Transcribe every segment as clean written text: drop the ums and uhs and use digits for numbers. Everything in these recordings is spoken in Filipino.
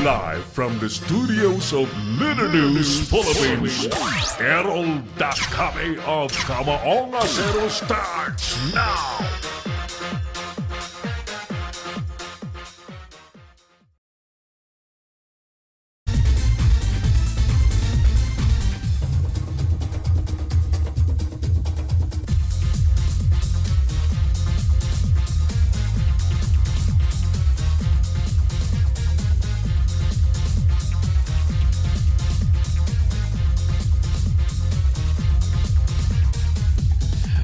Live from the studios of Leader News Philippines, Errol Dakame of Kamaonga Zero starts now!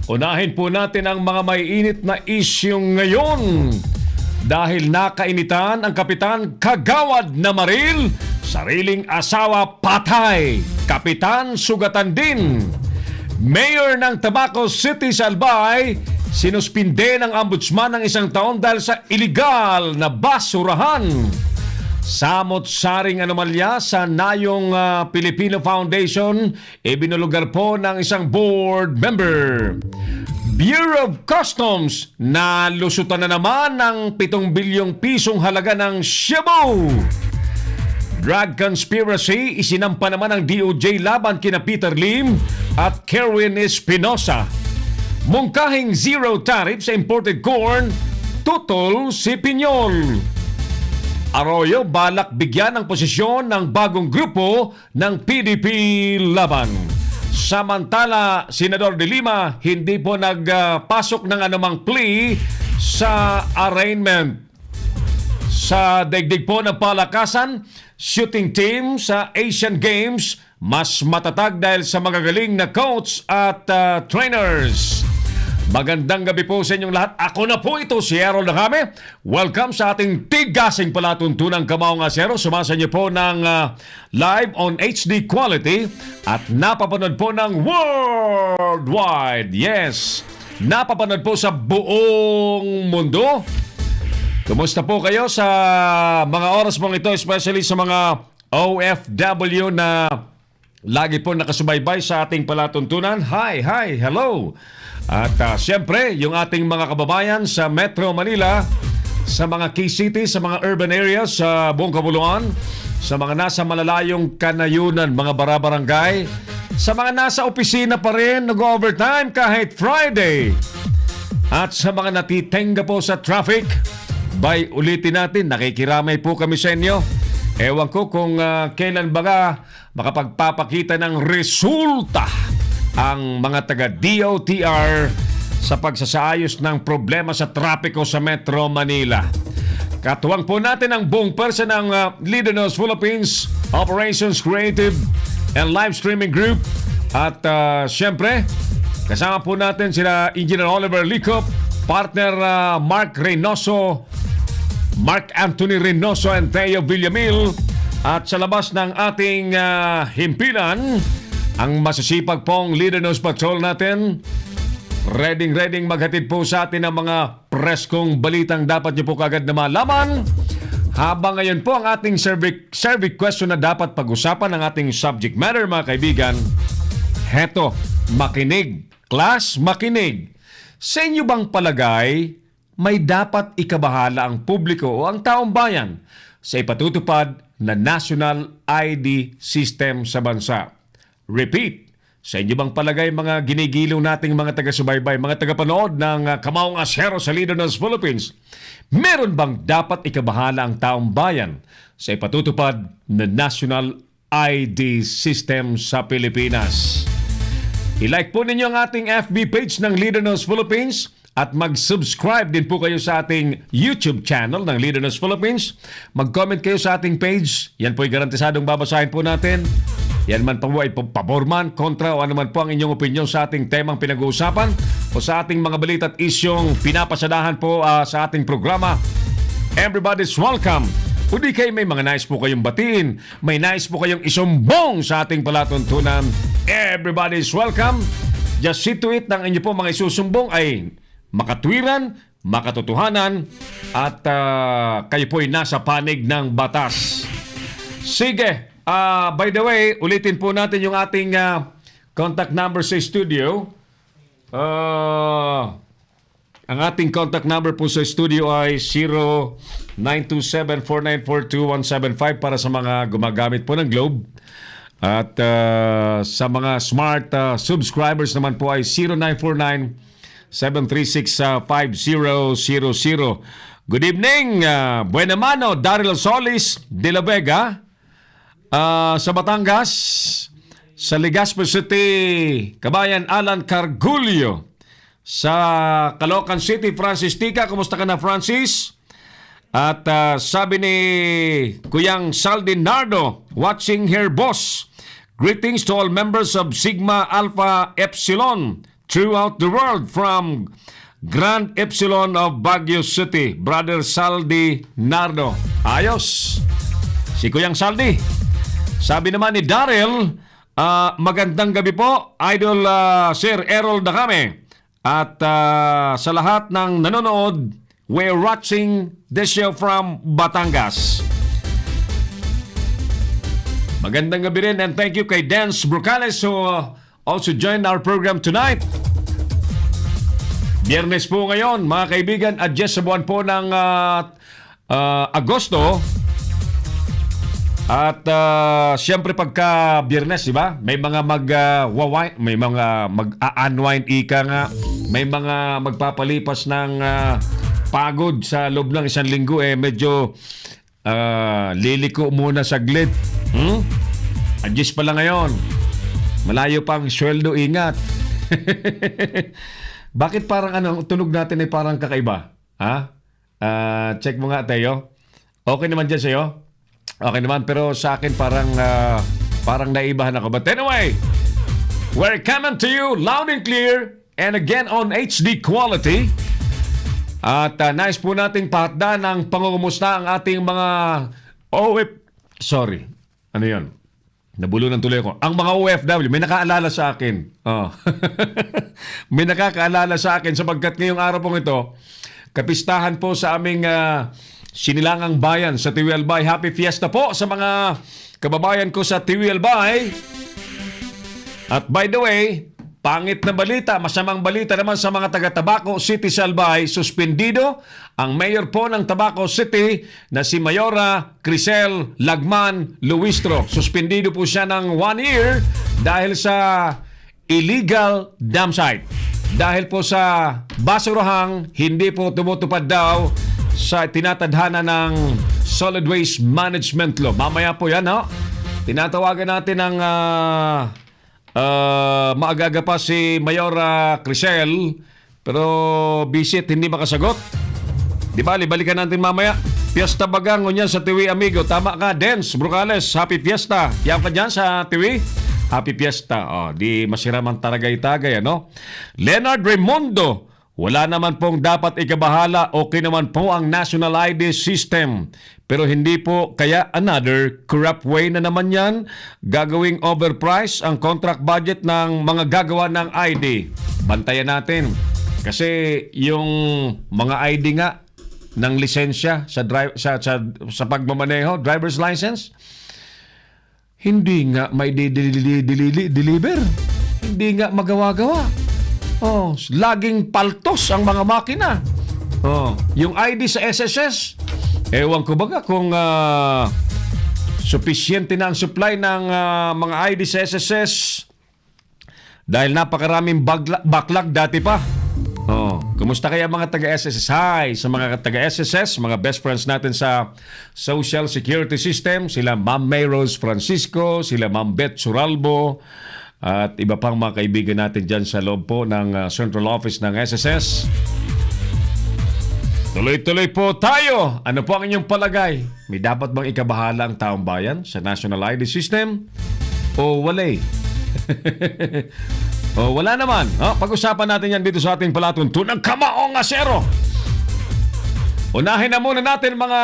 Unahin po natin ang mga may init na isyong ngayon. Dahil nakainitan ang Kapitan Kagawad na Maril, sariling asawa patay, Kapitan sugatan din. Mayor ng Tabaco City sa Albay, sinuspinde ng ombudsman ng 1 taon dahil sa iligal na basurahan. Samot-saring anomalya sa Nayong Filipino Foundation, ibinulugar po ng isang board member. Bureau of Customs, nalusutan na naman ng 7 bilyong pisong halaga ng shabu. Drug conspiracy, isinampa naman ng DOJ laban kina Peter Lim at Kerwin Espinosa. Mungkahing zero tariff sa imported corn, tutol si Piñol. Arroyo balak bigyan ng posisyon ng bagong grupo ng PDP laban. Samantala, Senador De Lima hindi po nagpasok ng anumang plea sa arraignment. Sa daigdig po ng palakasan, shooting team sa Asian Games mas matatag dahil sa magagaling na coach at trainers. Magandang gabi po sa inyong lahat. Ako na po ito, si Errol Dakame. Welcome sa ating tigasing palatuntunang Kamaonga Zero. Sumasa niyo po ng live on HD quality at napapanood po ng worldwide. Yes, napapanood po sa buong mundo. Kumusta po kayo sa mga oras mong ito, especially sa mga OFW na lagi po nakasubaybay sa ating palatuntunan? Hi, hello! At siyempre, yung ating mga kababayan sa Metro Manila, sa mga key cities, sa mga urban areas sa buong kabuluan, sa mga nasa malalayong kanayunan, mga barabarangay, sa mga nasa opisina pa rin, nag-overtime kahit Friday. At sa mga natitenga po sa traffic, by ulitin natin, nakikiramay po kami sa inyo. Ewan ko kung kailan baga makapagpapakita ng resulta ang mga taga-DOTR sa pagsasaayos ng problema sa trapiko sa Metro Manila. Katuwang po natin ang buong pwersa ng Leader News Philippines, Operations Creative and Live Streaming Group. At siyempre, kasama po natin sila Engineer Oliver Licop, partner Mark Anthony Reynoso and Theo Villamil. At sa labas ng ating himpilan, ang masasipag pong Leader News Patrol natin, ready maghatid po sa atin ang mga preskong balitang dapat nyo po kagad na malaman. Habang ngayon po ang ating survey question na dapat pag-usapan ng ating subject matter, mga kaibigan. Heto, makinig. Class, makinig. Sa inyo bang palagay, may dapat ikabahala ang publiko o ang taong bayan sa ipatutupad na national ID system sa bansa? Repeat, sa inyo bang palagay mga ginigiliw nating mga taga-subaybay, mga taga-panood ng Kamaonga Zero sa Leader News Philippines, meron bang dapat ikabahala ang taong bayan sa ipatutupad na national ID system sa Pilipinas? I-like po ninyo ang ating FB page ng Leader News Philippines at mag-subscribe din po kayo sa ating YouTube channel ng Leader News Philippines. Mag-comment kayo sa ating page. Yan po ay garantisadong babasahin po natin. Yan man po ay paborman, kontra o anuman po ang inyong opinion sa ating temang pinag-uusapan o sa ating mga balita at isyong pinapasadahan po sa ating programa. Everybody's welcome. O di kayo may mga nais po kayong batiin, may nais po kayong isumbong sa ating palatuntunan, everybody's welcome. Just see to it ng inyo po mga isusumbong ay makatwiran, makatotohanan at kayo po ay nasa panig ng batas. Sige. By the way, ulitin po natin yung ating contact number sa studio. Ang ating contact number po sa studio ay 0927-4942-175 para sa mga gumagamit po ng Globe. At sa mga smart subscribers naman po ay 0949-736-5000. Good evening, buena mano, Daryl Solis de la Vega. Sa Batangas, sa Legazpi City, Kabayan Alan Cargulio. Sa Caloocan City, Francis Tika. Kumusta ka na, Francis? At sabi ni Kuyang Saldi Nardo, watching her boss. Greetings to all members of Sigma Alpha Epsilon throughout the world from Grand Epsilon of Baguio City. Brother Saldi Nardo. Ayos. Si Kuyang Saldi. Sabi naman ni Daryl, magandang gabi po, Idol Sir Errol Dacame. At sa lahat ng nanonood, we're watching this show from Batangas. Magandang gabi rin and thank you kay Dance Brocales who also joined our program tonight. Biyernes po ngayon, mga kaibigan, at just sa buwan po ng Agosto. At siyempre pagka Biyernes, di ba? May mga may mga mag-unwind ika nga. May mga magpapalipas ng pagod sa loob ng isang linggo medyo liliko muna saglit. Adjust pala ngayon. Malayo pang sweldo, ingat. Bakit parang tunog natin ay parang kakaiba? Ha? Check mo nga, Teo. Okay naman dyan sa'yo? Okay naman, pero sa akin parang naibahan ako. But anyway, we're coming to you loud and clear and again on HD quality. At nais po nating pahatda ng pangungumusta ang ating mga Sorry, ano yun? Nabulunan tuloy ako. Ang mga OFW, may nakaalala sa akin. May nakakaalala sa akin sapagkat ngayong araw pong ito, kapistahan po sa aming Sinilangang Bayan sa Tiwi Albay. Happy Fiesta po sa mga kababayan ko sa Tiwi Albay. At by the way, pangit na balita, masamang balita naman sa mga taga Tabaco City sa Albay. Suspendido ang mayor po ng Tabaco City na si Mayora Crisel Lagman Luistro. Suspendido po siya ng 1 year dahil sa illegal dam site. Dahil po sa basurahang hindi po tumutupad daw sa tinatadhana ng Solid Waste Management Law. Mamaya po yan, tinatawagan natin ang maagaga pa si Mayora Crisel, pero bisit, hindi makasagot. Di ba, balikan natin mamaya. Fiesta Bagang, ngunyan sa Tiwi, amigo. Tama ka, Dance Brocales. Happy Fiesta. Yan ka dyan sa Tiwi. Happy Fiesta. Di masiraman tagay-tagay, Leonard Raimundo, wala naman pong dapat ikabahala. Okay naman po ang National ID System. Pero hindi po kaya another corrupt way na naman yan. Gagawing overprice ang contract budget ng mga gagawa ng ID. Bantayan natin. Kasi yung mga ID nga ng lisensya sa pagmamaneho, driver's license, hindi nga may deliver. Hindi nga magawa-gawa. Laging paltos ang mga makina. Yung ID sa SSS, ewan ko baga kung sufficiente na ang supply ng mga ID sa SSS dahil napakaraming backlog dati pa. Kumusta kaya mga taga-SSS? Hi sa mga taga-SSS, mga best friends natin sa Social Security System, sila Ma'am May Rose Francisco, sila Ma'am Beth Suralbo, at iba pang mga kaibigan natin dyan sa loob po ng Central Office ng SSS. Tuloy-tuloy po tayo. Ano po ang inyong palagay? May dapat bang ikabahala ang taong bayan sa National ID System? O walay? O wala naman. Pag-usapan natin yan dito sa ating palatuntunang Kamaong Asero. Unahin na muna natin mga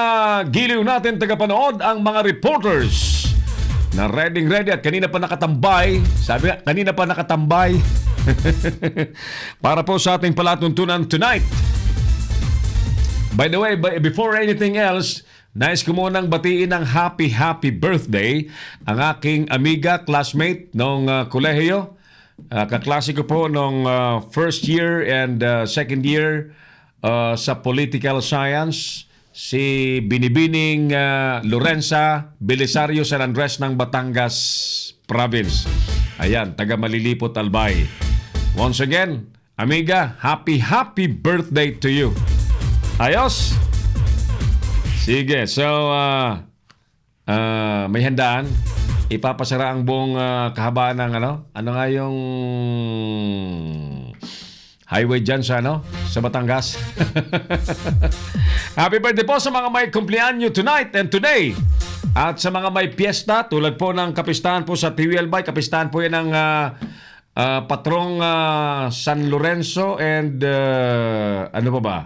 giliw natin tagapanood, ang mga reporters na ready at kanina pa nakatambay. Sabi nga, kanina pa nakatambay. Para po sa ating palatuntunan tonight. By the way, before anything else, nais ko munang batiin ng happy birthday ang aking amiga, classmate nung kolehiyo. Kaklase ko po nung first year and second year sa political science, si Binibining Lorenza Belisario San Andres ng Batangas Province. Ayan, taga Malilipot, Albay. Once again, amiga, happy birthday to you. Ayos? Sige, so may handaan. Ipapasara ang buong kahabaan ng ano nga yung highway dyan sa sa Batangas. Happy birthday po sa mga may kumpleanyo tonight and today. At sa mga may piyesta, tulad po ng kapistahan po sa TVLBay, kapistahan po yan ng Patrong San Lorenzo and ano pa ba?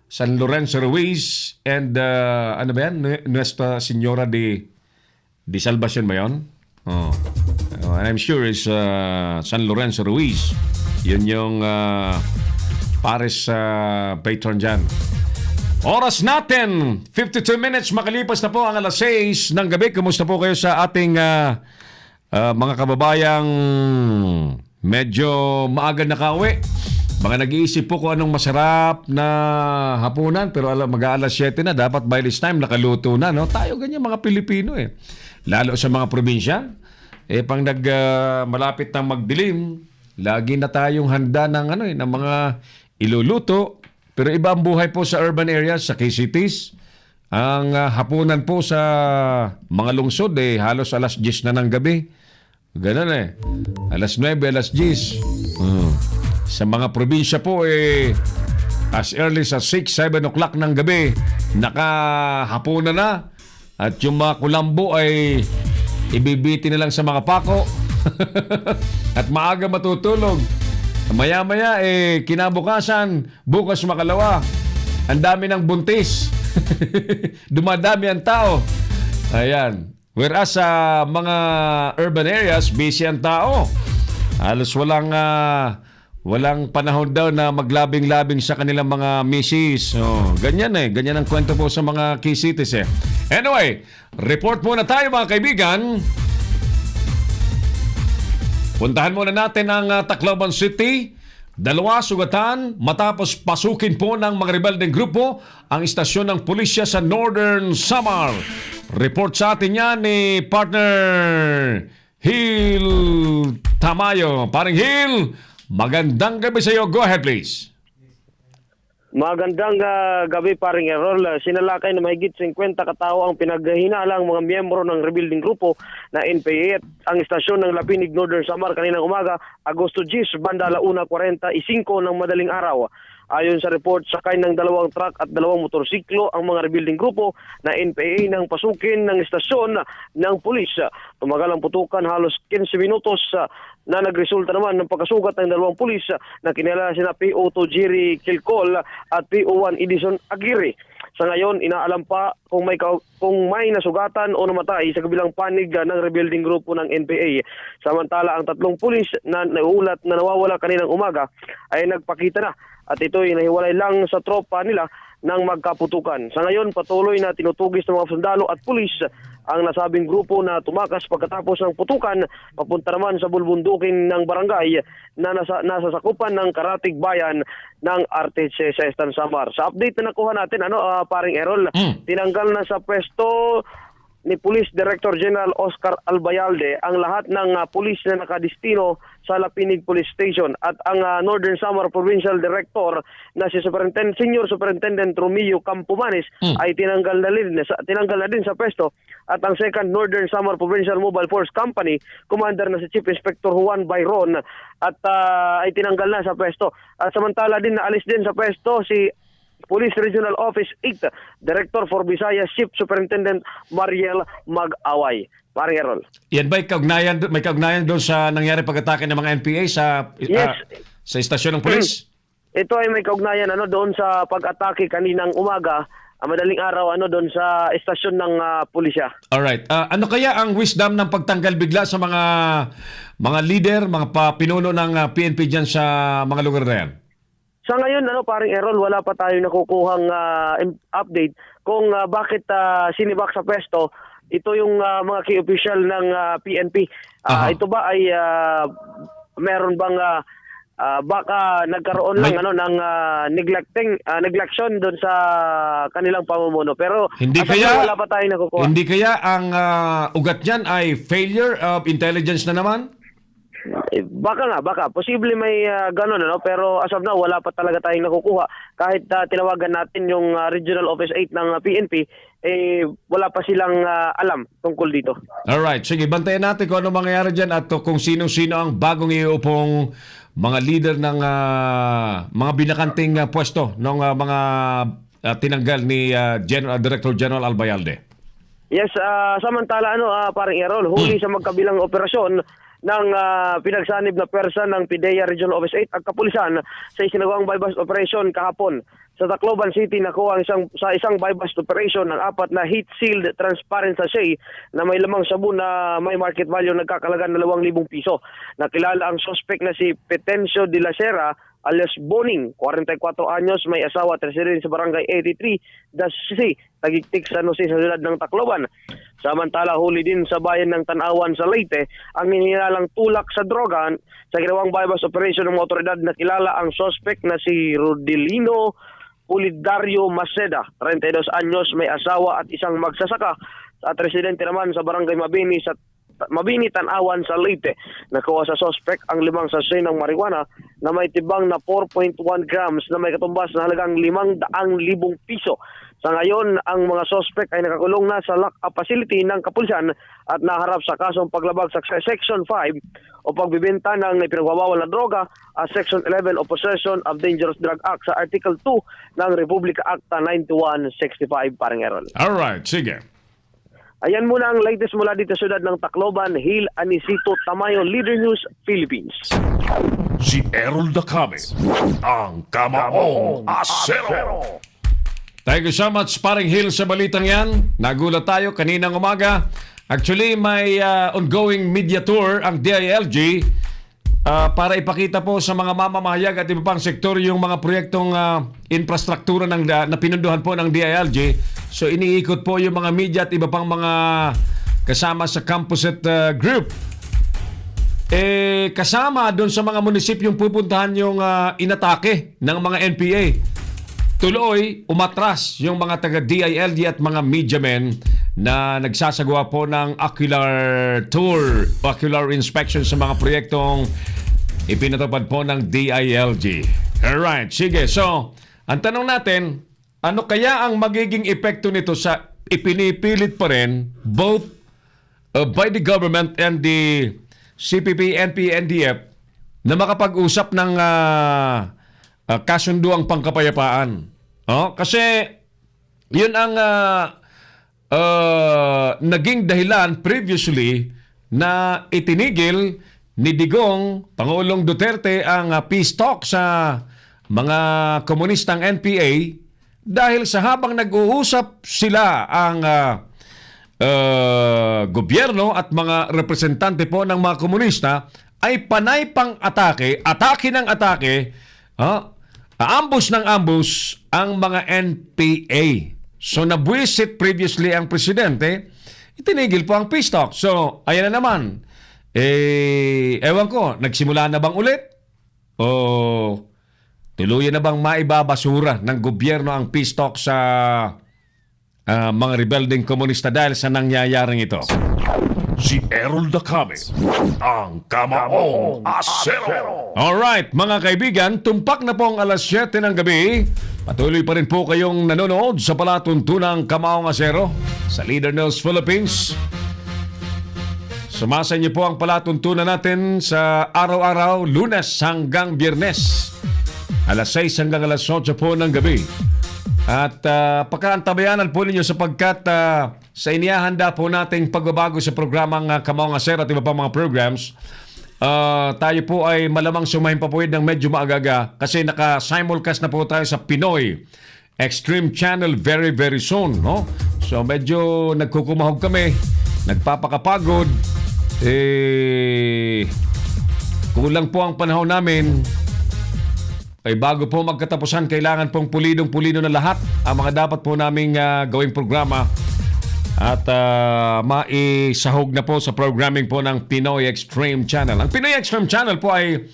San Lorenzo Ruiz and ano ba yan? Nuestra Señora de Salvacion ba yun? Oh. And I'm sure it's San Lorenzo Ruiz. Yun yung Paris patron dyan. Oras natin, 52 minutes makalipas na po ang alas 6 ng gabi. Kumusta po kayo sa ating mga kababayang medyo maaga nakauwi? Mga nag-iisip po kung anong masarap na hapunan, pero mag-aalas 7 na, dapat by this time nakaluto na, no? Tayo ganyan mga Pilipino eh. Lalo sa mga probinsya, pang malapit ng magdilim, lagi na tayong handa ng ng mga iluluto. Pero iba ang buhay po sa urban areas, sa key cities. Ang hapunan po sa mga lungsod halos alas 10 na ng gabi. Ganun alas 9, alas 10. Sa mga probinsya po as early sa 6, 7 o'clock ng gabi, nakahapunan na. At yung mga kulambo ay ibibiti na lang sa mga pako. At maaga matutulog. Maya-maya kinabukasan, bukas makalawa, ang dami ng buntis. Dumadami ang tao. Ayan. Whereas sa mga urban areas, busy ang tao. Halos walang panahon daw na maglabing-labing sa kanilang mga misis. Ganyan ganyan ang kwento po sa mga key cities Anyway, report muna tayo mga kaibigan. Puntahan muna natin ang Tacloban City. 2 sugatan matapos pasukin po ng mga rebeldeng grupo ang istasyon ng pulisya sa Northern Samar. Report sa atin yan ni partner Hill Tamayo. Paring Hill, magandang gabi sa iyo. Go ahead please. Magandang gabi paring Errol. Sinalakay na mahigit 50 katao ang pinaghihinalang mga miyembro ng rebuilding grupo na NPA at ang istasyon ng Lapinig Northern Samar kaninang umaga, Agosto 10, banda 1:45 ng madaling araw. Ayon sa report, sakay ng 2 truck at 2 motorsiklo ang mga rebuilding grupo na NPA nang pasukin ng istasyon ng pulis. Tumagal ang putukan halos 15 minutos na nagresulta naman ng pagkasugat ng 2 pulis na kinilala sina PO2 Jerry Kilcol at PO1 Edison Aguirre. Sa ngayon, inaalam pa kung may nasugatan o namatay sa kabilang panig ng rebuilding grupo ng NPA. Samantala, ang 3 pulis na naulat na nawawala kaninang umaga ay nagpakita na at ito'y nahiwalay lang sa tropa nila ng magkaputukan. Sa ngayon, patuloy na tinutugis ng mga sundalo at pulis ang nasabing grupo na tumakas pagkatapos ng putukan papunta naman sa bulbundukin ng barangay na nasa sakupan ng Karatig Bayan ng RTC sa Eastern Samar. Sa update na nakuha natin, paring Errol, tinanggal na sa pwesto ni Police Director General Oscar Albayalde ang lahat ng pulis na nakadistino sa Lapinig Police Station at ang Northern Samar Provincial Director na si Senior Superintendent Romeo Campomanes ay tinanggal na din sa pwesto at ang Second Northern Samar Provincial Mobile Force Company Commander na si Chief Inspector Juan Bayron at ay tinanggal na sa pwesto. At samantala din naalis din sa pwesto si Police Regional Office 8, Director for Visayas Chief Superintendent Mariel Mag-Away. Paring Errol. Yan ba may kaugnayan doon sa nangyari pag-atake ng mga NPA sa istasyon ng pulis? Ito ay may kaugnayan doon sa pag-atake kaninang umaga, madaling araw doon sa istasyon ng pulisya. Alright. Ano kaya ang wisdom ng pagtanggal bigla sa mga leader, mga pinuno ng PNP dyan sa mga lugar na yan? Sa ngayon, paring Errol, wala pa tayo nakukuhang update kung bakit sinibak sa pwesto. Ito yung mga key official ng PNP. Ito ba ay meron bang baka nagkaroon lang ng neglection doon sa kanilang pamumuno. Pero Hindi as of kaya now, wala pa tayong nakukuha. Hindi kaya ang ugat niyan ay failure of intelligence na naman? Baka posible may ganun, pero as of now wala pa talaga tayong nakukuha. Kahit tinawagan natin yung Regional Office 8 ng PNP, wala pa silang alam tungkol dito. Alright, sige, bantayan natin kung ano mangyayari dyan at kung sino-sino ang bagong iupong mga leader ng mga binakanting pwesto ng mga tinanggal ni Director General Albayalde. Yes, samantala parang Errol, huli sa magkabilang operasyon ng pinagsanib na pwersa ng PIDEA Regional Office 8 at kapulisan sa isinagawang buy-bust operation kahapon. Sa Tacloban City, nakuha sa isang buy-bust operation ng 4 na heat-sealed transparent sachet na may lamang sabon na may market value nagkakalaga ng 2,000 piso. Nakilala ang suspect na si Petencio de la Sera alias Boning, 44 anyos, may asawa at residente sa barangay 83, Dasisi, Tagigtik, San Jose sa siyudad ng Tacloban. Samantala, huli din sa bayan ng Tanawan sa Leyte ang hinihinalang tulak sa droga sa ginawang buy-bust operation ng mga otoridad. Nakilala ang suspect na si Rodilino Pulidario Maceda, 32 anyos, may asawa at isang magsasaka at residente naman sa barangay Mabini, Tanawan sa Leyte. Nakuha sa suspect ang 5 sachet ng marijuana na may tibang na 4.1 grams na may katumbas na halagang 500,000 piso. Sa ngayon, ang mga suspect ay nakakulong na sa lock-up facility ng kapulisan at naharap sa kasong paglabag sa Section 5 o pagbibenta ng ipinagbabawal na droga at Section 11 o Possession of Dangerous Drug Act sa Article 2 ng Republica Acta 9165, parang Errol. Alright, sige. Ayan muna ang latest mula dito sa siyudad ng Tacloban. Hil Anisito Tamayo, Leader News, Philippines. Si Errol Dacame, ang Kamaong Asero. Thank you so much, paring Hill, sa balitang yan. Nagulat tayo kaninang umaga. Actually, may ongoing media tour ang DILG para ipakita po sa mga mamamahayag at iba pang sektor yung mga proyektong infrastruktura na pinunduhan po ng DILG. So iniikot po yung mga media at iba pang mga kasama sa Composite Group. Kasama doon sa mga munisipyong pupuntahan yung inatake ng mga NPA. Tuloy, umatras yung mga taga-DILG at mga media men na nagsasagawa po ng ocular tour, ocular inspection sa mga proyektong ipinatupad po ng DILG. Alright, sige. So, ang tanong natin, ano kaya ang magiging epekto nito sa ipinipilit pa rin both by the government and the CPP, NP, NDF na makapag-usap ng kasunduang pangkapayapaan? Kasi yun ang naging dahilan previously na itinigil ni Digong, Pangulong Duterte, ang peace talk sa mga komunistang NPA dahil sa habang nag-uusap sila ang gobyerno at mga representante po ng mga komunista ay panay pang atake ng atake, ambush ng ambush ang mga NPA. So nabwisit previously ang presidente, itinigil po ang peace talk. So ayan na naman. Ewan ko, nagsimula na bang ulit? O tuluyan na bang maibabasura ng gobyerno ang peace talk sa mga rebelding komunista dahil sa nangyayaring ito? Si Errol Dacame, ang Kamaong Asero. Alright, mga kaibigan, tumpak na po ang alas 7 ng gabi. Patuloy pa rin po kayong nanonood sa palatuntunang Kamaong Asero sa Leader News Philippines. Sumasa niyo po ang palatuntunan natin sa araw-araw, Lunes hanggang Biyernes, alas 6 hanggang alas 8 po ng gabi. At pagkaantabayanan po ninyo sapagkat sa inihahanda po nating pagbabago sa programang Kamaong Asero at iba pang mga programs, tayo po ay malamang sumahimpapuwid ng medyo maaga kasi naka-simulcast na po tayo sa Pinoy Extreme Channel very very soon, no? So medyo nagkukumahog kami, nagpapakapagod, kulang po ang panahon namin. Ay bago po magkatapusan, kailangan pong pulidong-pulido na lahat ang mga dapat po naming gawing programa at maisahog na po sa programming po ng Pinoy Extreme Channel. Ang Pinoy Extreme Channel po ay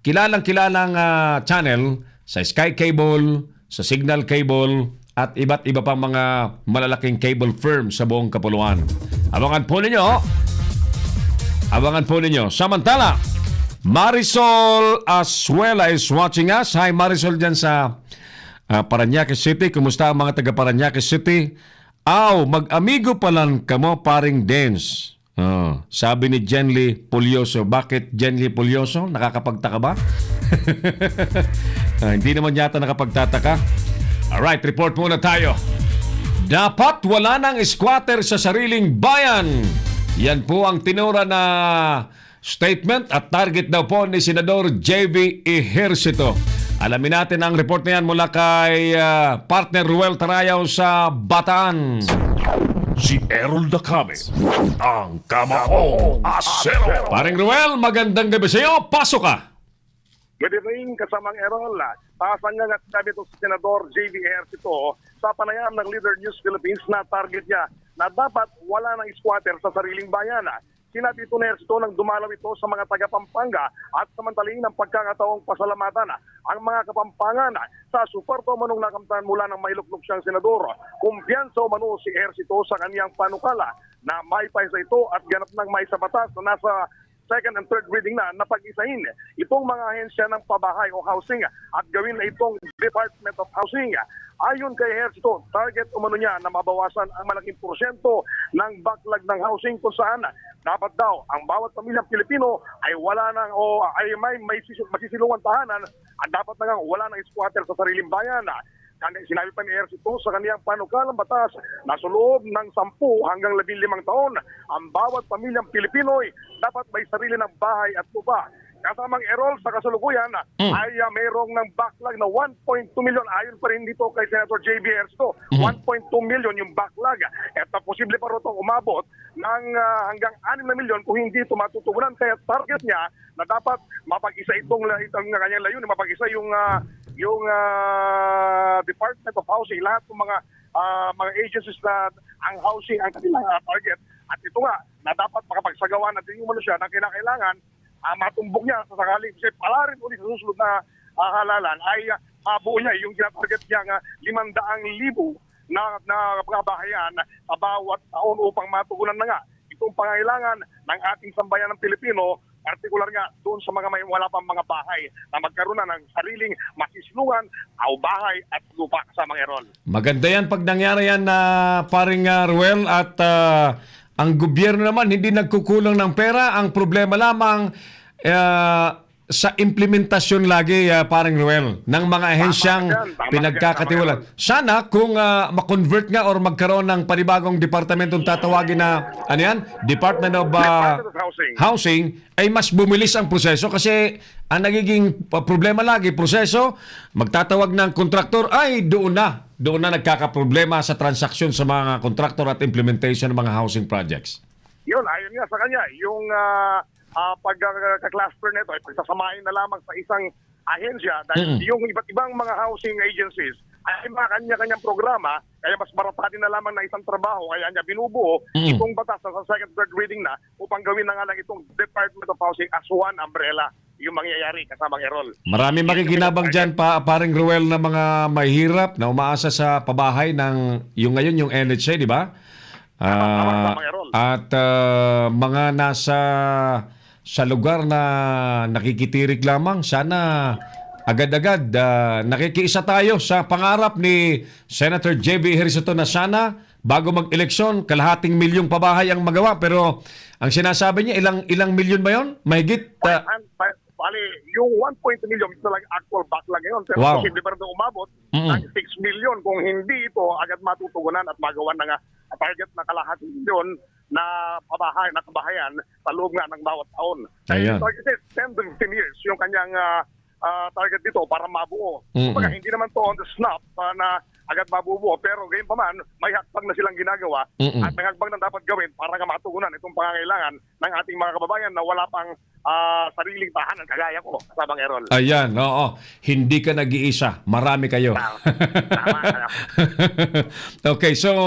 kilalang-kilalang channel sa Sky Cable, sa Signal Cable, at iba't iba pang mga malalaking cable firm sa buong kapuluan. Abangan po ninyo. Samantala, Marisol Asuela is watching us. Hi Marisol dyan sa Parañaque City. Kumusta ang mga taga Parañaque City? Mag-amigo pa lang kamo paring dance. Sabi ni Jenly Pulyoso. Bakit Jenly Pulyoso? Nakakapagtaka ba? Hindi naman yata nakapagtataka. Alright, report muna tayo. Dapat wala nang squatter sa sariling bayan. Yan po ang tinura na statement at target daw po ni Senador JV Ejercito. Alamin natin ang report na yan mula kay partner Ruel Tarayaw sa Bataan. Si Errol Dacame, ang Kamaong Asero. Paring Ruel, magandang gabi sa iyo. Pasok ka. Good evening, kasamang Errol. Pasangang at sabi ito si Senador JV Ejercito sa panayam ng Leader News Philippines na target niya na dapat wala ng squatter sa sariling bayan. Sinabi ito ni Ejercito nang dumalaw ito sa mga taga-Pampanga at samantaling ng pagkakataong pasalamatan ang mga Kapampangan sa suporta manong nakamtan mula ng mailuklok siyang senador. Kumpiyansa umano si Ejercito sa kaniyang panukala na may paisa ito at ganap ng may sa batas na nasa second and third reading na napag-isahin itong mga ahensya ng pabahay o housing at gawin na itong Department of Housing. Ayon kay Ejercito, target umano niya na mabawasan ang malaking porsyento ng backlog ng housing kung saan dapat daw ang bawat pamilyang Pilipino ay wala nang o ay may masisilungan tahanan at dapat na nga wala nang squatter sa sariling bayan. Sinabi pa ni Ejercito sa kaniyang panukalang batas na sa loob ng 10 hanggang 15 taon, ang bawat pamilyang Pilipino'y dapat may sarili ng bahay at lupa. Kasamang Errol sa kasalukuyan ay mayroong ng backlog na 1.2 million. Ayon pa rin dito kay Senator JB Ejercito, 1.2 million yung backlog. At posible pa rin itong umabot ng hanggang 6 na milyon kung hindi ito matutugunan. Kaya target niya na dapat mapag-isa itong kanyang layunin, mapag-isa yung Department of Housing, lahat ng mga agencies na ang housing ang kanilang target. At ito nga, na dapat makapagsagawa natin yung malusya na kinakailangan matumbok niya sa sakaling kasi pala rin ulit sa susunod na halalan ay mabuo niya yung ginatarget niya 500,000 na mga bahayan sa bawat taon upang matugunan na nga itong pangailangan ng ating sambayan ng Pilipino, partikular nga doon sa mga may wala pang mga bahay na magkaroon na ng sariling masisilungan o bahay at lupa sa mga Errol. Maganda yan pag nangyari yan na paring Ruel at ang gobyerno naman hindi nagkukulang ng pera. Ang problema lamang sa implementasyon lagi paring Ruel ng mga ahensyang pinagkakatiwalaan. Sana kung ma-convert nga or magkaroon ng panibagong departamentong tatawagin na ano yan? Department of Housing ay mas bumilis ang proseso kasi ang nagiging problema lagi proseso, magtatawag ng kontraktor ay doon na nagkakaproblema sa transaksyon sa mga kontraktor at implementation ng mga housing projects. Yun, ayon nga sa kanya, yung pagka-cluster nito ay pagsasamahin na lamang sa isang ahensya dahil yung iba't ibang mga housing agencies ay mga kanya-kanyang programa, kaya mas maratatin na lamang na isang trabaho, kaya niya binubuo itong batas sa second, third reading na upang gawin na nga lang itong Department of Housing as one umbrella yung mangyayari kasamang Errol. Marami makikinabang dyan paring Ruel na mga mahirap na umaasa sa pabahay ng yung ngayon yung NHA, di ba? At mga nasa sa lugar na nakikitirik lamang, sana agad-agad nakikiisa tayo sa pangarap ni Senator JB Ejercito na sana bago mag-eleksyon, 250,000 pabahay ang magawa. Pero ang sinasabi niya, ilang milyon ba yun? Mahigit? Bali, yung 1.2 million ito lang actual backlog ngayon. Pero posible pa rin umabot ng 6 million kung hindi ito agad matutugunan at magawa na nga target na 250 milyon na pabahay, na kabahayan sa loob nga ng bawat taon. Ayan. Target is 10 to 15 years yung kanyang target dito para mabuo. Kumbaga, hindi naman to on the snap na agad mabubuo, pero gayon pa man, may hakbang na silang ginagawa at may hakbang na dapat gawin para nga matugunan itong pangangailangan ng ating mga kababayan na wala pang sariling tahanan kagaya ko, Sabang Errol. Ayan, oo. Hindi ka nag-iisa. Marami kayo. Tama. Okay, so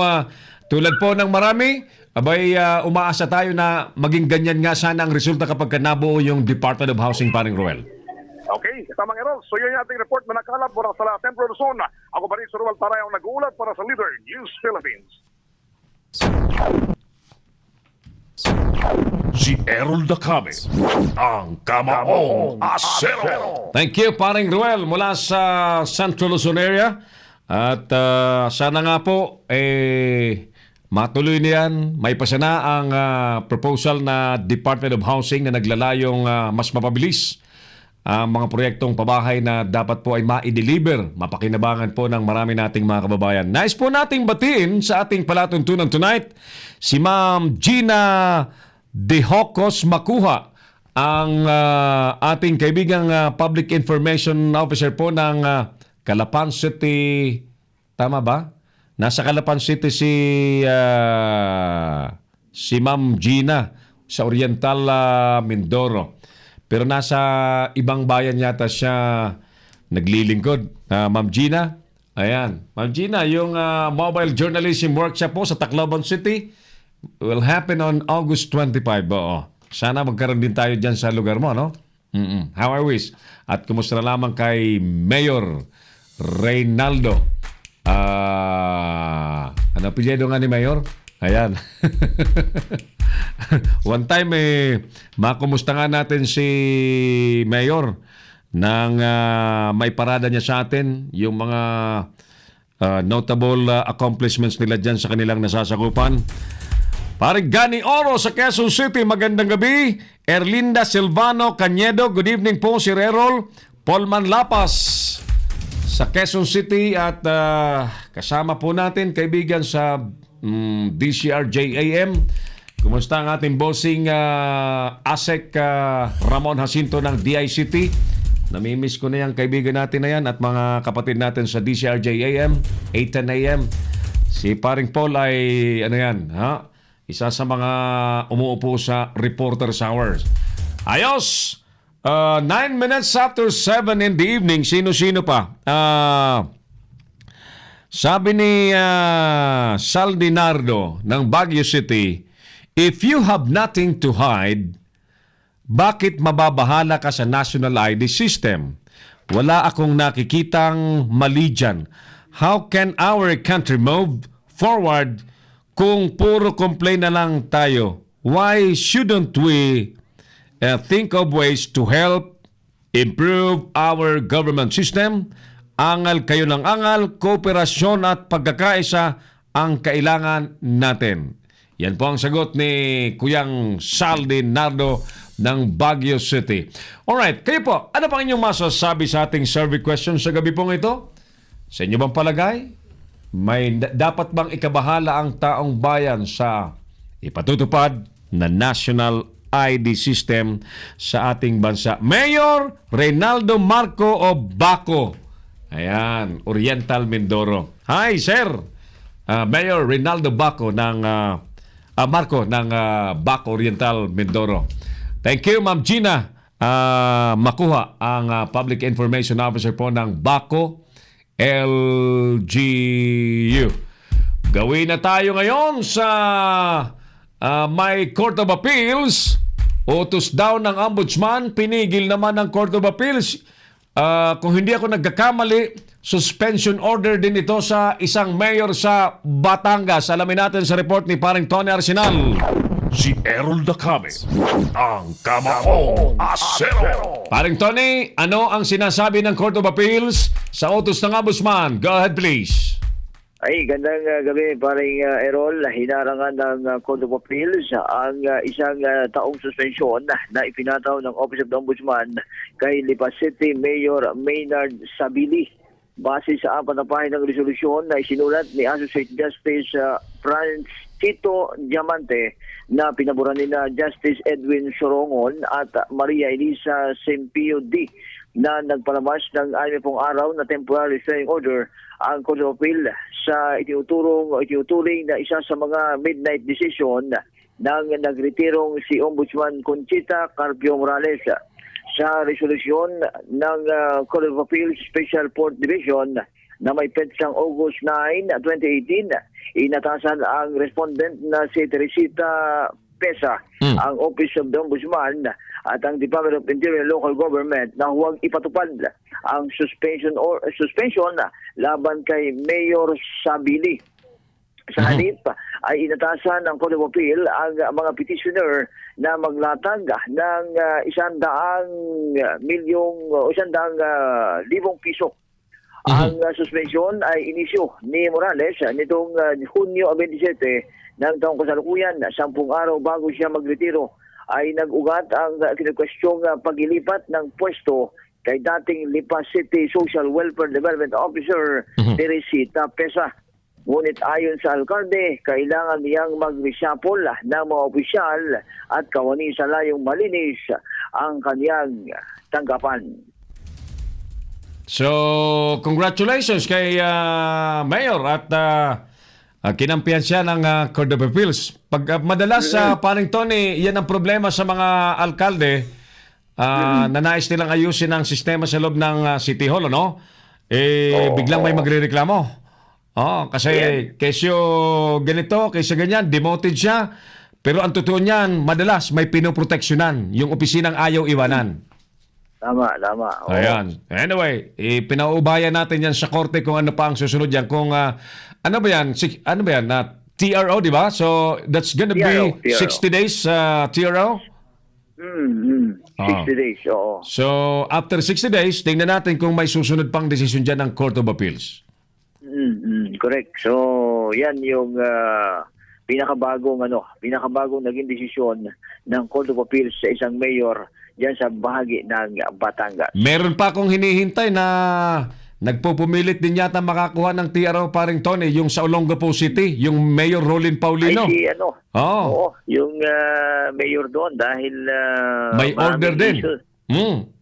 tulad po ng marami, abay umaasa tayo na maging ganyan nga sana ang resulta kapag nabuo yung Department of Housing, paring Ruel. Okay, kasamang Errol, so yun yung ating report na nakalap para sa Central Luzon. Ako pa rin sa Rural Tarayang nag-uulat para sa Leader News Philippines. Si Errol Dacame, ang Kamaong Asero. Thank you, paring Ruel, mula sa Central Luzon area. At sana nga po, matuloy niyan. May pasana ang proposal na Department of Housing na naglalayong mas mapabilis ang mga proyektong pabahay na dapat po ay ma-deliver, mapakinabangan po ng marami nating mga kababayan. Nice po nating batiin sa ating palatuntunan tonight si Ma'am Gina De Hocos Makuha, ang ating kaibigang Public Information Officer po ng Calapan City. Tama ba? Nasa Calapan City si Ma'am Gina sa Oriental Mindoro. Pero nasa ibang bayan yata siya naglilingkod. Ma'am Gina, ayan. Ma'am Gina, yung mobile journalism workshop po sa Tacloban City will happen on August 25. Oo. Sana magkaroon din tayo dyan sa lugar mo, no? How I wish. At kumusta na lamang kay Mayor Reynaldo. Ano apelyido nga ni Mayor? Ayan. One time, makumusta nga natin si Mayor nang may parada niya sa atin yung mga notable accomplishments nila dyan sa kanilang nasasakupan. Paring Gani Oro sa Quezon City, magandang gabi. Erlinda Silvano Cañedo, good evening po si Rerol. Polman Lapas sa Quezon City at kasama po natin kaibigan sa DCRJAM. Kumusta ang ating bossing ASEC Ramon Jacinto ng DICT? Namimiss ko na yung kaibigan natin na yan at mga kapatid natin sa DCRJAM 8:10 AM. Si Paring Paul ay ano yan, ha? Isa sa mga umuupo sa Reporter's Hours. Ayos! 9 minutes after 7 in the evening. Sino-sino pa? Sabi ni Sal Dinardo ng Baguio City, if you have nothing to hide, bakit mababahala ka sa national ID system? Wala akong nakikitang mali dyan. How can our country move forward kung puro complain na lang tayo? Why shouldn't we think of ways to help improve our government system? Angal kayo ng angal, kooperasyon at pagkakaisa ang kailangan natin. Yan po ang sagot ni Kuyang Saldi Nardo ng Baguio City. Alright, kayo po, ano pang inyong masasabi sa ating survey question sa gabi pong ito? Sa inyo bang palagay? May dapat bang ikabahala ang taong bayan sa ipatutupad na national ID system sa ating bansa? Mayor Reynaldo Marco o Baco. Ayan, Oriental Mindoro. Hi, sir. Mayor Reynaldo Baco ng Marco ng Baco, Oriental Mindoro. Thank you, Ma'am Gina Makuha, ang Public Information Officer po ng Baco LGU. Gawin na tayo ngayon sa may Court of Appeals. Utos daw ng Ombudsman, pinigil naman ng Court of Appeals. Kung hindi ako nagkakamali, suspension order din ito sa isang mayor sa Batangas. Alamin natin sa report ni paring Tony Arsenal. Si Errol Dacame, ang Kamaong Asero. Paring Tony, ano ang sinasabi ng Court of Appeals sa utos ng Ombudsman? Go ahead please. Ay, gandang gabi, paring Errol. Hinarangan ng Court of Appeals ang isang taong suspensyon na ipinataw ng Office of the Ombudsman kay Lipa City Mayor Maynard Sabili. Base sa 4 na pahina ng resolusyon na isinulat ni Associate Justice Francisco Diamante na pinaboran nila Justice Edwin Sorongon at Maria Elisa Sempio D na nagpalabas ng 6 araw na temporary restraining order ang Court of Appeal sa itinuturing na isa sa mga midnight decision ng nagretirong si Ombudsman Conchita Carpio Morales. Sa resolusyon ng Court of Appeal Special Port Division na may petsang August 9, 2018, inatasan ang respondent na si Teresita PESA, ang Office of the Ombudsman at ang Department of Interior and Local Government na huwag ipatupad ang suspension laban kay Mayor Sabili. Sa halip ay inatasan ng Court of Appeal ang mga petitioner na maglatag ng 100 libong piso. Ang suspension ay inisyo ni Morales nitong Hunyo 27 ng taong kasalukuyan, 10 araw bago siya magretiro. Ay nag-ugat ang kinukwestiyong paglilipat ng pwesto kay dating Lipa City Social Welfare Development Officer Teresita Pesa. Ngunit ayon sa alkalde, kailangan niyang mag-reshuffle ng mga opisyal at kawani sa layong malinis ang kaniyang tanggapan. So, congratulations kay Mayor at kinampihan siya ng Court of Appeals. Madalas sa paring Tony, yan ang problema sa mga alkalde na nais nilang ayusin ang sistema sa loob ng City Hall, ano? Biglang may magrereklamo. Kasi kesyo ganito, kesyo ganyan, demoted siya. Pero ang totoo niyan, madalas may pinoproteksyonan yung opisinang ayaw iwanan. Tama. Oo. Ayan. Anyway, pinauubayan natin yan sa korte kung ano pa ang susunod yan. Kung ano ba yan? TRO, di ba? So, that's gonna be 60 days TRO? 60 days, oo. So, after 60 days, tingnan natin kung may susunod pang desisyon dyan ng Court of Appeals. Correct. So, yan yung pinakabagong naging desisyon ng Court of Appeals sa isang mayor diyan sa bahagi ng Batangas. Meron pa akong hinihintay na nagpupumilit din yata makakuha ng TRO paring Tony, yung sa Olongapo City, yung Mayor Rolin Paulino. Ay, Oo, yung mayor doon dahil may order din.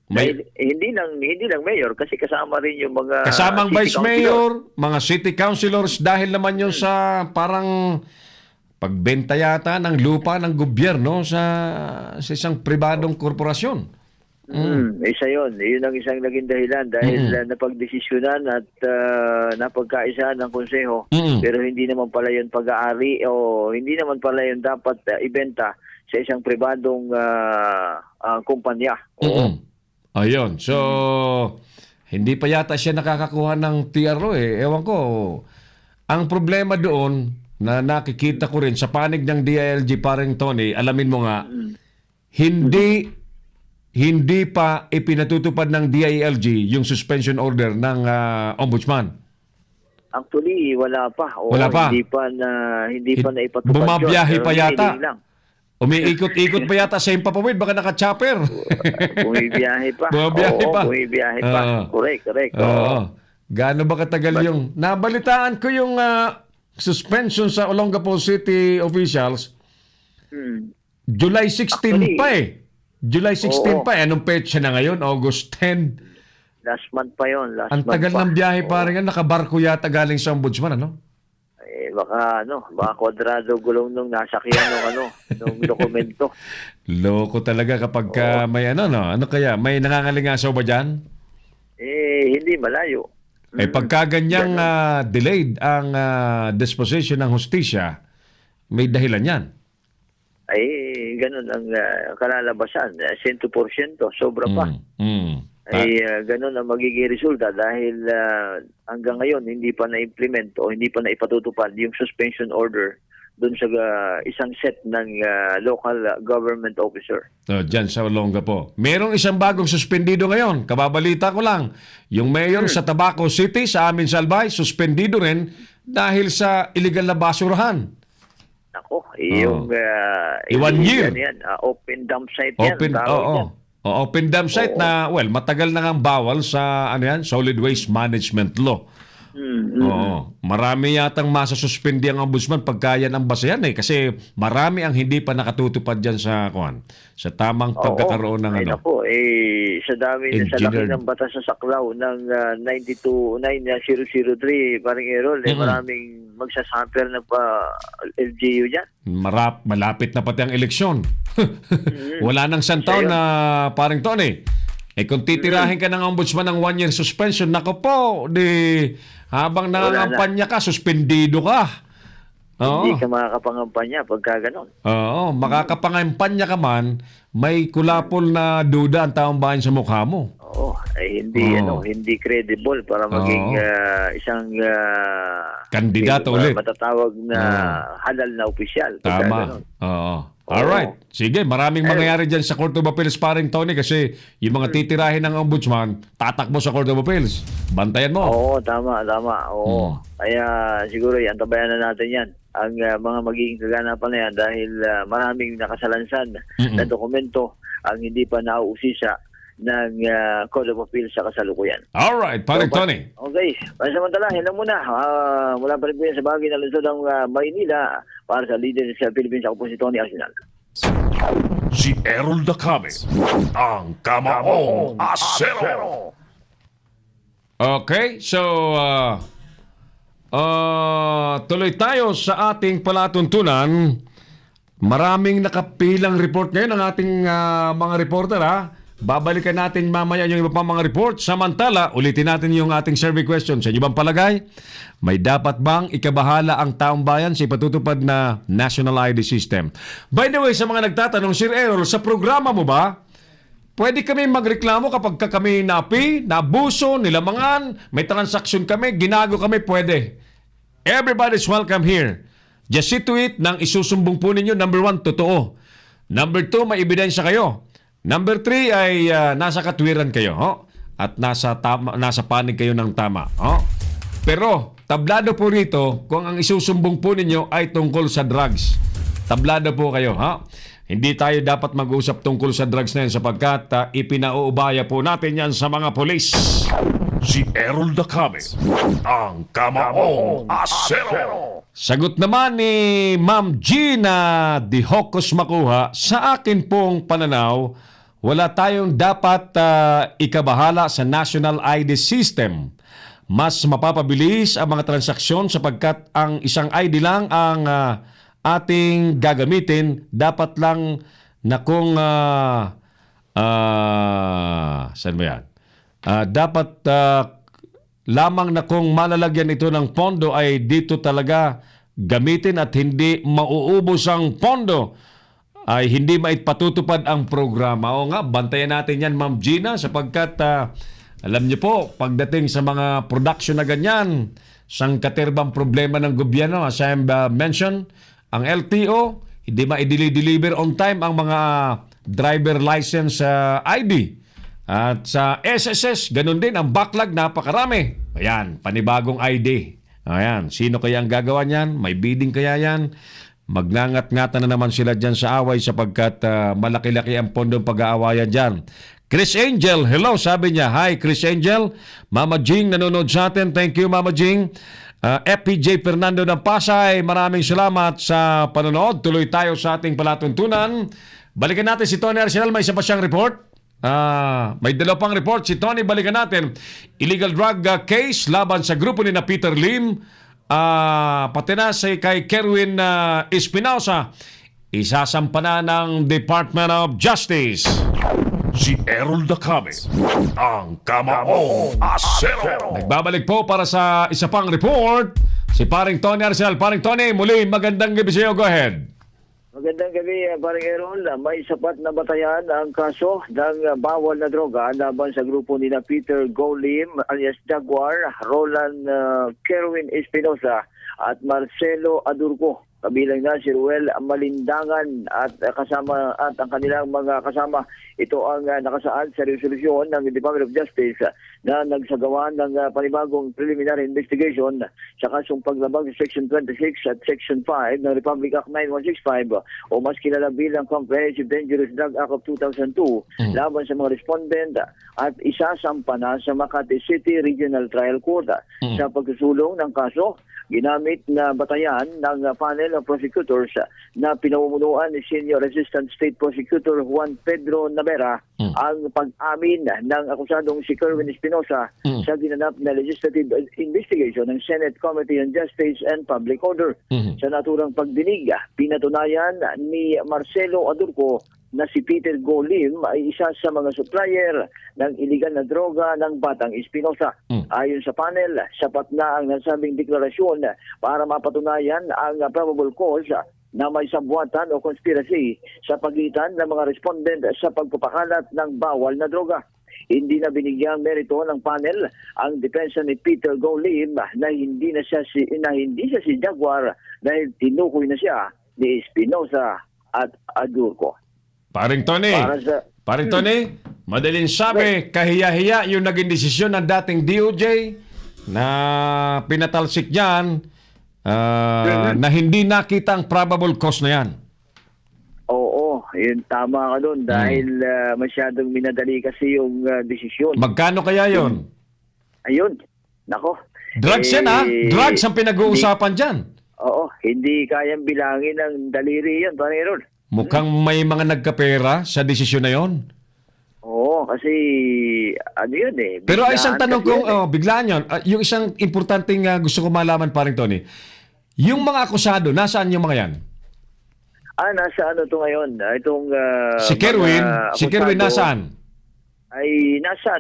Hindi lang mayor kasi kasama rin yung mga kasamang city vice mayor, mga city councilors dahil naman yun sa parang pagbenta yata ng lupa ng gobyerno sa isang pribadong korporasyon. Isa yun. Yun ang isang naging dahilan dahil napagdesisyonan at napagkaisaan ng konseho. Pero hindi naman pala yun pag-aari o hindi naman pala yun dapat ibenta sa isang pribadong kumpanya. Ayun. So, hindi pa yata siya nakakakuha ng TRO Ewan ko. Ang problema doon na nakikita ko rin sa panig ng DILG paring Tony, alamin mo nga, hindi pa ipinatutupad ng DILG yung suspension order ng ombudsman. Actually, wala pa. Wala pa. Hindi pa na ipatupad. Bumabiyahe pa yata. Umiikot-ikot pa yata sa Himpapawid, baka naka-chopper. Bumibiyahe pa. Bumibiyahe pa. Correct. Gaano ba katagal yung... Nabalitaan ko yung suspension sa Olongapo City officials. July 16 pa July 16 pa Anong petsa na ngayon? August 10. Last month pa yun. Ang tagal ng biyahe parang yan. Nakabarko yata galing sa ombudsman, ano? Baka kwadrado gulong nung nasakyan nung dokumento. Loko talaga kapag may ano kaya? May nangangalingasaw ba dyan? Hindi malayo. Pagka ganyang delayed ang disposition ng hustisya, may dahilan yan. Ganun ang kalalabasan. 100%, sobra pa. Ganun ang magiging resulta dahil hanggang ngayon hindi pa na-implement o hindi pa na ipatutupad yung suspension order doon sa isang set ng local government officer. Diyan sa Olongapo. Merong isang bagong suspendido ngayon. Kababalita ko lang. Yung mayor sa Tabaco City, sa amin sa Albay, suspendido rin dahil sa illegal na basurahan. Ako, yung 1 year. Open dump site Open dump site na, matagal na ngang bawal sa solid waste management law. Marami yatang masasuspindi ang ombudsman pagka yan ang basehan kasi marami ang hindi pa nakatutupad dyan sa tamang pagkakaroon ng sa laki ng batas sa saklaw ng 9003 parang Errol, maraming magsasuffer na pa LGU dyan. Malapit na pati ang eleksyon. Wala nang santaon na paring Tony. Kung titirahin ka ng ombudsman ng 1-year suspension, nako po, habang nangangampanya ka, suspendido ka. Oo. Hindi ka makakapangampanya pagka ganon. Oo, makakapangampanya ka man, may kulapol na duda ang taong bayan sa mukha mo. Oo, ay hindi Oo. hindi credible para maging isang Kandidato ulit. matatawag na halal na opisyal. pagka Tama. ganon. Oo. Alright. Sige, maraming mangyayari dyan sa Court of Appeals, paring Tony, kasi yung mga titirahin ng ombudsman, tatakbo sa Court of Appeals. Bantayan mo. Oo, tama. Oo. Kaya siguro antabayan na natin yan. Ang mga magiging kaganapan na yan dahil maraming nakasalansan na dokumento ang hindi pa nauusisa ng Court of Appeals sa kasalukuyan. Alright, paring Tony. Okay. Pansamantala, yan lang muna. Mula pa rin po yan sa bagay na lungsod ng Maynila para sa Leader sa Philippines. Ako po si Tony Arsenal. Si Errol Dacame, ang Kamaong Asero. Okay, so tuloy tayo sa ating palatuntunan. Maraming nakapilang report ngayon ang ating mga reporter, ha. Babalikan natin mamaya yung iba pang mga report. Samantala, ulitin natin yung ating survey question. Sa inyo bang palagay, may dapat bang ikabahala ang taong bayan sa ipatutupad na National ID System? By the way, sa mga nagtatanong, Sir Errol, sa programa mo ba, pwede kami magreklamo kapag kami nabuso, nilamangan, may transaksyon kami, ginago kami, pwede. Everybody's welcome here. Just see to it nang isusumbong po ninyo. Number 1, totoo. Number 2, may ebidensya kayo. Number 3 ay nasa katwiran kayo, at nasa panig kayo ng tama. Pero tablado po rito kung ang isusumbong po ninyo ay tungkol sa drugs. Tablado po kayo. Hindi tayo dapat mag-usap tungkol sa drugs na yan sapagkat ipinauubaya po natin yan sa mga polis. Si Errol Dacame, ang Kamaong Asero. Sagot naman ni Ma'am Gina Di Hocos Makuha, sa akin pong pananaw, wala tayong dapat ikabahala sa National ID System. Mas mapapabilis ang mga transaksyon sapagkat ang isang ID lang ang ating gagamitin. Dapat lang na kung saan ba yan? Dapat lamang na kung malalagyan ito ng pondo ay dito talaga gamitin at hindi mauubos ang pondo ay hindi maipatutupad ang programa. O nga, bantayan natin yan, Ma'am Gina, sapagkat alam niyo po, pagdating sa mga production na ganyan, sang katerbang problema ng gobyerno, as I mentioned, ang LTO, hindi ma-deliver on time ang mga driver license ID. At sa SSS, ganun din, ang backlog, napakarami. Ayan, panibagong ID. Ayan, sino kaya ang gagawa niyan? May bidding kaya yan? Magngangat-ngatan na naman sila dyan sa away sapagkat malaki-laki ang pondong pag-aawayan dyan. Chris Angel, hello, sabi niya. Hi, Chris Angel. Mama Jing, nanonood sa atin. Thank you, Mama Jing. FPJ Fernando ng Pasay, maraming salamat sa panonood. Tuloy tayo sa ating palatuntunan. Balikan natin si Tony Arsenal. May isa pa siyang report. May dalawa pang report. Si Tony, balikan natin. Illegal drug case laban sa grupo ni na Peter Lim. Pati na kay Kerwin Espinosa. Isasampa na ng Department of Justice. Si Errol Dacame, ang Kamaong Asero. Nagbabalik po para sa isa pang report, si paring Tony Arsenal. Paring Tony, muli magandang gabi sa iyo. Go ahead. Magandang gabi, paring Errol. May sapat na batayan ang kaso ng bawal na droga laban sa grupo ni na Peter Golim alias Jaguar, Roland Kerwin Espinosa at Marcelo Adurco. Kabilang na si Ruel Malindangan at kasama at ang kanilang mga kasama. Ito ang nakasaad sa resolusyon ng Department of Justice na nagsagawa ng panibagong preliminary investigation sa kasong paglabag sa Section 26 at Section 5 ng Republic Act 9165 o mas kilala bilang Comprehensive Dangerous Drug Act of 2002 laban sa mga respondent at isasampa na sa Makati City Regional Trial Court sa pagsusulong ng kaso. Ginamit na batayan ng panel of prosecutors na pinamumunuan ni Senior Assistant State Prosecutor Juan Pedro Navera ang pag-amin ng akusadong si Kerwin Espinosa sa ginanap na legislative investigation ng Senate Committee on Justice and Public Order. Sa naturang pagdinig, pinatunayan ni Marcelo Adurco na si Peter Go Lim ay isa sa mga supplier ng iligal na droga ng Batang Espinosa. Ayon sa panel, sapat na ang nasabing deklarasyon para mapatunayan ang probable cause na may sambuatan o conspiracy sa pagitan ng mga respondent sa pagpapakalat ng bawal na droga. Hindi na binigyang merito ng panel ang depensa ni Peter Go Lim na hindi siya si Jaguar dahil tinukoy na siya ni Espinosa at Adurco. Paring Tony, madaling sabi, kahiya-hiya yung naging desisyon ng dating DOJ na pinatalsik niyan na hindi nakita ang probable cause na yan. Oo, yun, tama ka doon dahil masyadong minadali kasi yung desisyon. Magkano kaya yon? Ayun, nako. Drugs yan ha? Drugs ang pinag-uusapan dyan. Oo, hindi kayang bilangin ng daliri yan, Panginoon. Mukhang may mga nagkapera sa desisyon na yon. Oo, kasi ano yun eh. Pero isang tanong ko, biglaan biglaan yun. Yung isang importanteng gusto ko malaman, paring Tony. Yung mga akusado, nasaan yung mga yan? Nasa ano to ngayon? Itong Si Kerwin nasaan? Ay nasa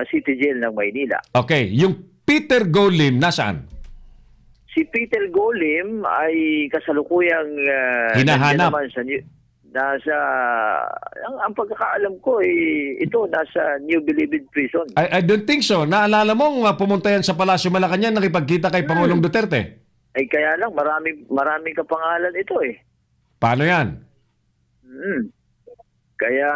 City Jail ng Maynila. Okay, yung Peter Go Lim nasaan? Si Peter Go Lim ay kasalukuyang hinahanap. Nasa ang pagkakaalam ko ito nasa New Bilibid Prison. I don't think so. Naalala mo pumunta yan sa Palasyo Malacanang nakipagkita kay Pangulong Duterte? Ay kaya lang maraming kapangalan ito eh. Paano yan? Kaya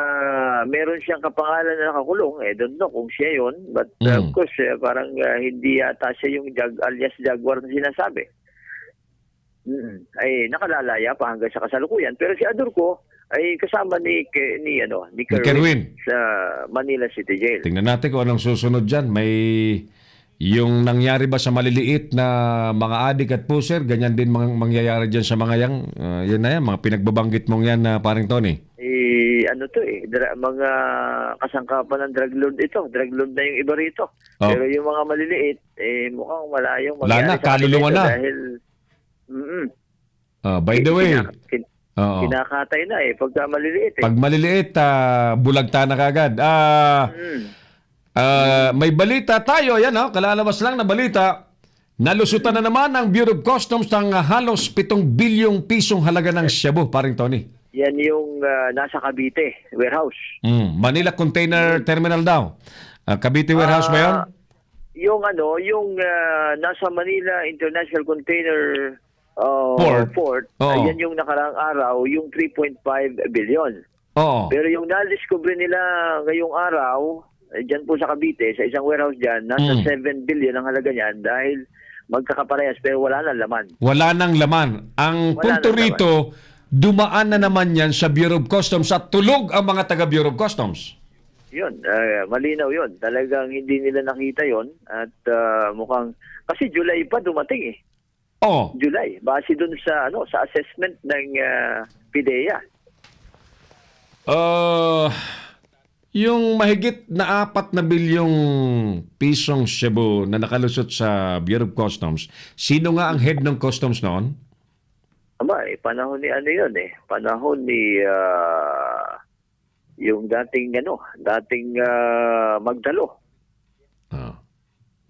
meron siyang kapangalan na nakakulong. Don't know kung siya yun. But of course, parang hindi yata siya yung alias Jaguar na sinasabi. Ay nakalalaya pa hanggang sa kasalukuyan. Pero si Adurco ay kasama ni Kerwin sa Manila City Jail. Tingnan natin kung anong susunod dyan. May yung nangyari ba sa maliliit na mga adik at puser, ganyan din mangyayari dyan sa mga yun na yan, mga pinagbabanggit mong yan na paring Tony. Mga kasangkapan ng drug lord ito. Drug lord na yung iba rito. Oh. Pero yung mga maliliit, mukhang malayong wala na, kaluluwa na. Dahil, by the way, kinakatay na pagka maliliit. Pag maliliit, bulagta na kagad. May balita tayo, yan kalalabas lang na balita. Nalusutan na naman ang Bureau of Customs ng halos 7 bilyong pisong halaga ng shabu, paring Tony. Yan yung nasa Cavite warehouse. Manila Container Terminal daw. Cavite warehouse ba yun? Yung nasa Manila International Container Port. Yan yung nakaraang araw, yung 3.5 billion. Pero yung na-discover nila ngayong araw, dyan po sa Cavite, sa isang warehouse dyan, nasa 7 billion ang halaga niyan dahil magkakaparehas pero wala nang laman. Wala nang laman. Ang punto rito, dumaan na naman yan sa Bureau of Customs at tulog ang mga taga Bureau of Customs. Yun, malinaw yun. Talagang hindi nila nakita yon at mukhang, kasi July pa dumating July, base dun sa assessment ng PIDEA. Yung mahigit na 4 na bilyong pisong shabu na nakalusot sa Bureau of Customs, sino nga ang head ng customs noon? Panahon ni panahon ni yung dating Magdalo.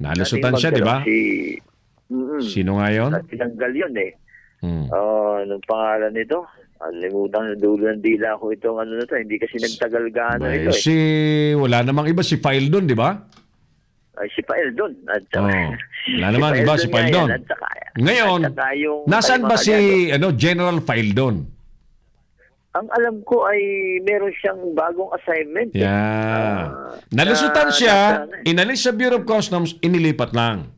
Nalusutan siya, di ba? Sino nga yun? Tinanggal yun anong pangalan nito? Alimutan na dulo ng dila ko itong hindi kasi nagtagal gaano ito wala namang iba, si Faildon, di ba? Si Faildon. Wala namang iba, si Faildon. Ngayon, nasaan ba si General Faildon? Ang alam ko ay meron siyang bagong assignment. Nalusutan siya, inalis sa Bureau of Customs, inilipat lang.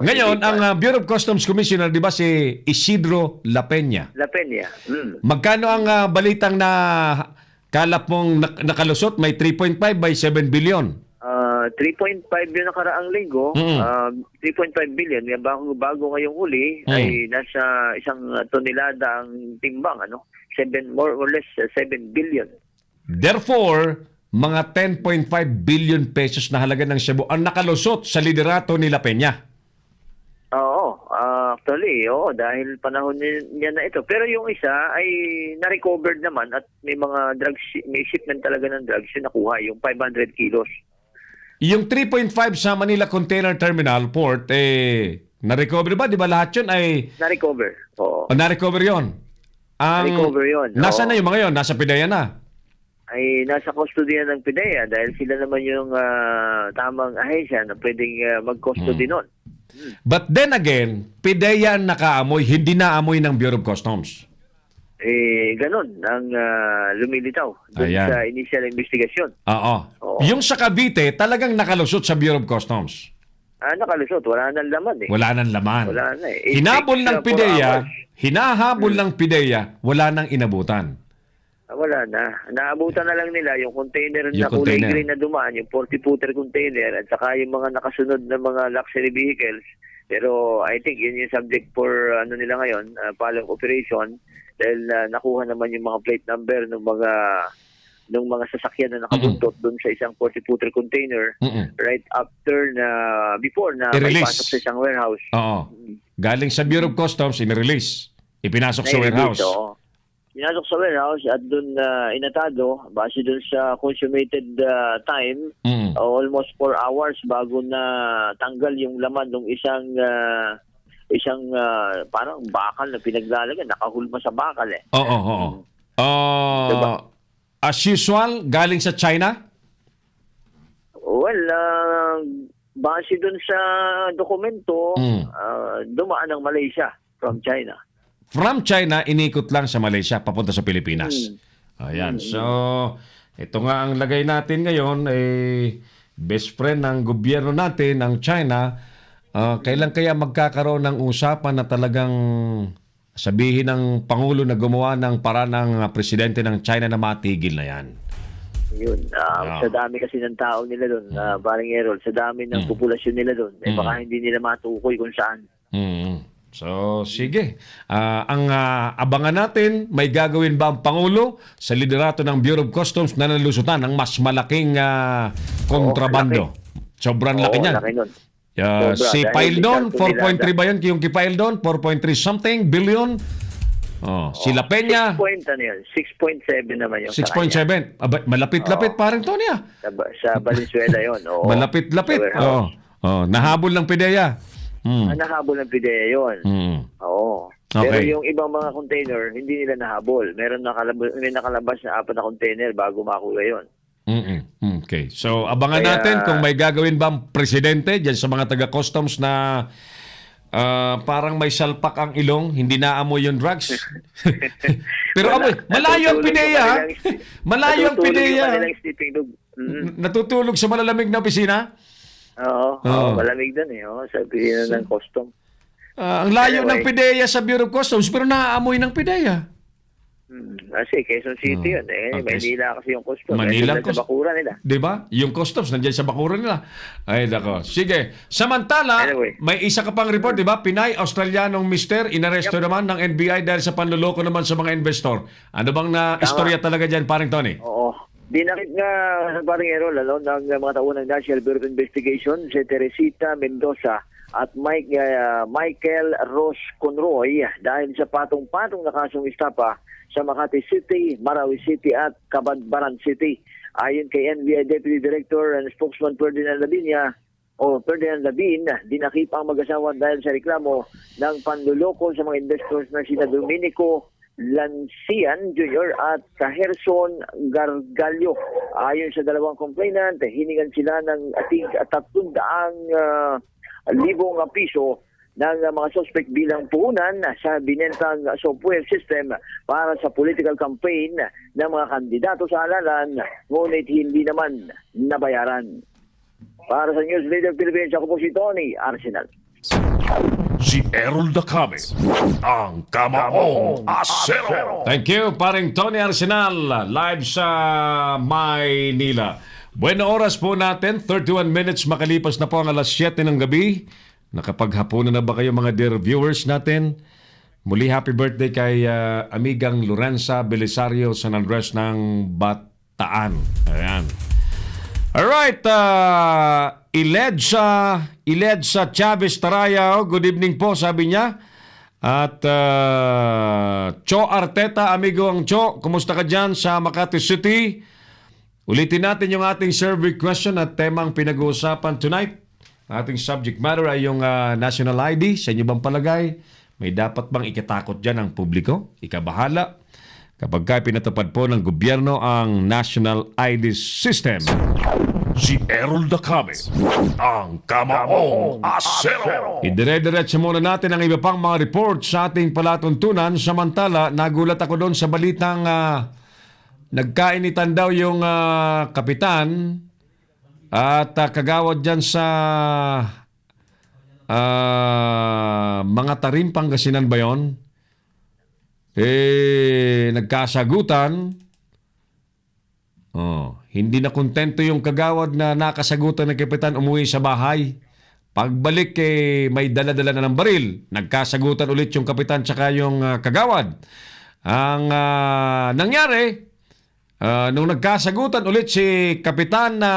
Ngayon, ang Bureau of Customs Commissioner, di ba, si Isidro La Peña? Magkano ang balitang na kalap mong nakalusot? May 3.5 by 7 billion. 3.5 yung nakaraang linggo. 3.5 billion. Bago ngayong huli, ay nasa 1 tonelada ang timbang. More or less 7 billion. Therefore, mga 10.5 billion pesos na halaga ng shabu ang nakalusot sa liderato ni La Peña. Actually, oo, dahil panahon niya na ito. Pero yung isa ay na-recovered naman at may mga drugs, may shipment talaga ng drugs yung nakuha, yung 500 kilos. Yung 3.5 sa Manila Container Terminal Port, na-recover ba? Di ba lahat yun ay... Na-recover, oo. Na-recover yun? Na-recover yun. Nasaan na yung mga yun? Nasa PIDEA na? Ay nasa custody ng PIDEA dahil sila naman yung tamang ahensya na pwedeng mag-custody nun. But then again, PIDEA ang nakaamoy, hindi naamoy ng Bureau of Customs. Ganun ang lumilitaw dun Ayan. sa initial investigation. Oo. Oo. Yung sa Cavite, talagang nakalusot sa Bureau of Customs. Nakalusot, wala nang laman eh. Wala nang laman. Wala na eh. Hinabol ng 4 PIDEA, hours. hinahabol ng PIDEA, wala nang inabutan. Wala na. Naabutan na lang nila yung container Yung na kulay container. green na dumaan, yung 40-footer container at saka yung mga nakasunod na mga luxury vehicles. Pero I think yun yung subject for nila ngayon, follow-up operation dahil nakuha naman yung mga plate number ng mga sasakyan na nakabuntot doon sa isang 40-footer container right after before na may I-release. pasok sa isang warehouse. Oo. Galing sa Bureau of Customs, inirelease. Ipinasok sa warehouse. Pinasok sa warehouse at doon inatado base doon sa consummated time, almost 4 hours bago na tanggal yung laman ng isang parang bakal na pinaglalagyan, nakahulma sa bakal eh. Oo. Diba? As usual, galing sa China? Well, base doon sa dokumento, dumaan ng Malaysia from China. From China, inikot lang sa Malaysia, papunta sa Pilipinas. Ayan. So, ito nga ang lagay natin ngayon, best friend ng gobyerno natin, ng China. Kailan kaya magkakaroon ng usapan na talagang sabihin ng Pangulo na gumawa ng para ng presidente ng China na matigil na yan? Yun. Sa dami kasi ng tao nila doon, paring Errol, sa dami ng populasyon nila doon, baka hindi nila matukoy kung saan. So, sige. Ang abangan natin, may gagawin ba ang Pangulo sa liderato ng Bureau of Customs na nalusutan ng mas malaking kontrabando? Sobrang laki niyan. Laki nun. Si Pile doon, 4.3 ba yun? Yung Kipile doon, 4.3 something billion. Si La Peña, 6.7 naman yung 6.7. Malapit-lapit parang Tony ah. Sa Valenzuela yun. Malapit-lapit. Nahabol ng PIDEA. Nahabol ng PIDEA yun. Oo. Okay. Pero yung ibang mga container, hindi nila nahabol. May nakalabas na 4 na container bago makuha yun. Okay. So, abangan natin kung may gagawin ba ang presidente dyan sa mga taga-customs na parang may salpak ang ilong, hindi naamoy yung drugs. Pero amoy, malayo ang PIDEA. Malayo ang PIDEA. Natutulog sa malalamig na opisina? Oo, malamig doon eh. Sabi na ng custom. Ang layo ng PIDEA sa Bureau of Customs pero naaamoy ng PIDEA. Kasi Quezon City yun eh. Okay. Manila kasi yung custom. Manila sa bakura nila. Diba? Yung customs nandiyan sa bakuran nila. Ay, dako. Sige. Samantala, Anyway. may isa ka pang report, diba? Pinay, Australianong mister, inaresto naman ng NBI dahil sa panluloko naman sa mga investor. Ano bang istorya talaga dyan, paring Tony? Oo. Dinakit nga paring Errol ng mga taunang National Bureau of Investigation si Teresita Mendoza at Michael Ross Conroy dahil sa patong-patong na kasong istapa sa Makati City, Marawi City at Cabadbaran City. Ayon kay NBI Deputy Director and Spokesman Ferdinand Labin, dinakip ang mag-asawa dahil sa reklamo ng panluloko sa mga investors na sina Dominico Lancian Jr. at Caherson Gargallo. Ayon sa dalawang complainant, hiningan sila ng ating 300,000 piso ng mga suspect bilang puhunan sa binentang software system para sa political campaign ng mga kandidato sa halalan, ngunit hindi naman nabayaran. Para sa News Leader Philippines, ako po si Tony Arsenal. Si Errol Dacame, ang Kamaong Asero. Thank you, paring Tony Arsenal, live sa Maynila. Buena oras po natin, 31 minutes makalipas na po ang alas 7 ng gabi. Nakapaghapunan na ba kayo mga dear viewers natin? Muli happy birthday kay amigang Lorenza Belisario San Andres ng Bataan. Ayan. Alright, Iledsa Chavez Taraya, good evening po, sabi niya. At Cho Arteta, amigo ang Cho, kumusta ka dyan sa Makati City? Ulitin natin yung ating survey question at temang pinag-uusapan tonight. Ating subject matter ay yung national ID. Sa inyo bang palagay? May dapat bang ikitakot dyan ang publiko? Ikabahala kapag ka pinatupad po ng gobyerno ang national ID system. Si Errol Dacame, ang Kamaong Asero. Idire-diretso muna natin ang iba pang mga report sa ating palatuntunan. Samantala, nagulat ako doon sa balitang nagkainitan daw yung kapitan at kagawad dyan sa mga Tarim, Pangasinan ba yun? Nagkasagutan. Hindi na kontento yung kagawad na nakasagutan ng kapitan, umuwi sa bahay. Pagbalik, may dala-dala na ng baril. Nagkasagutan ulit yung kapitan tsaka yung kagawad. Ang nangyari, nung nagkasagutan ulit si kapitan na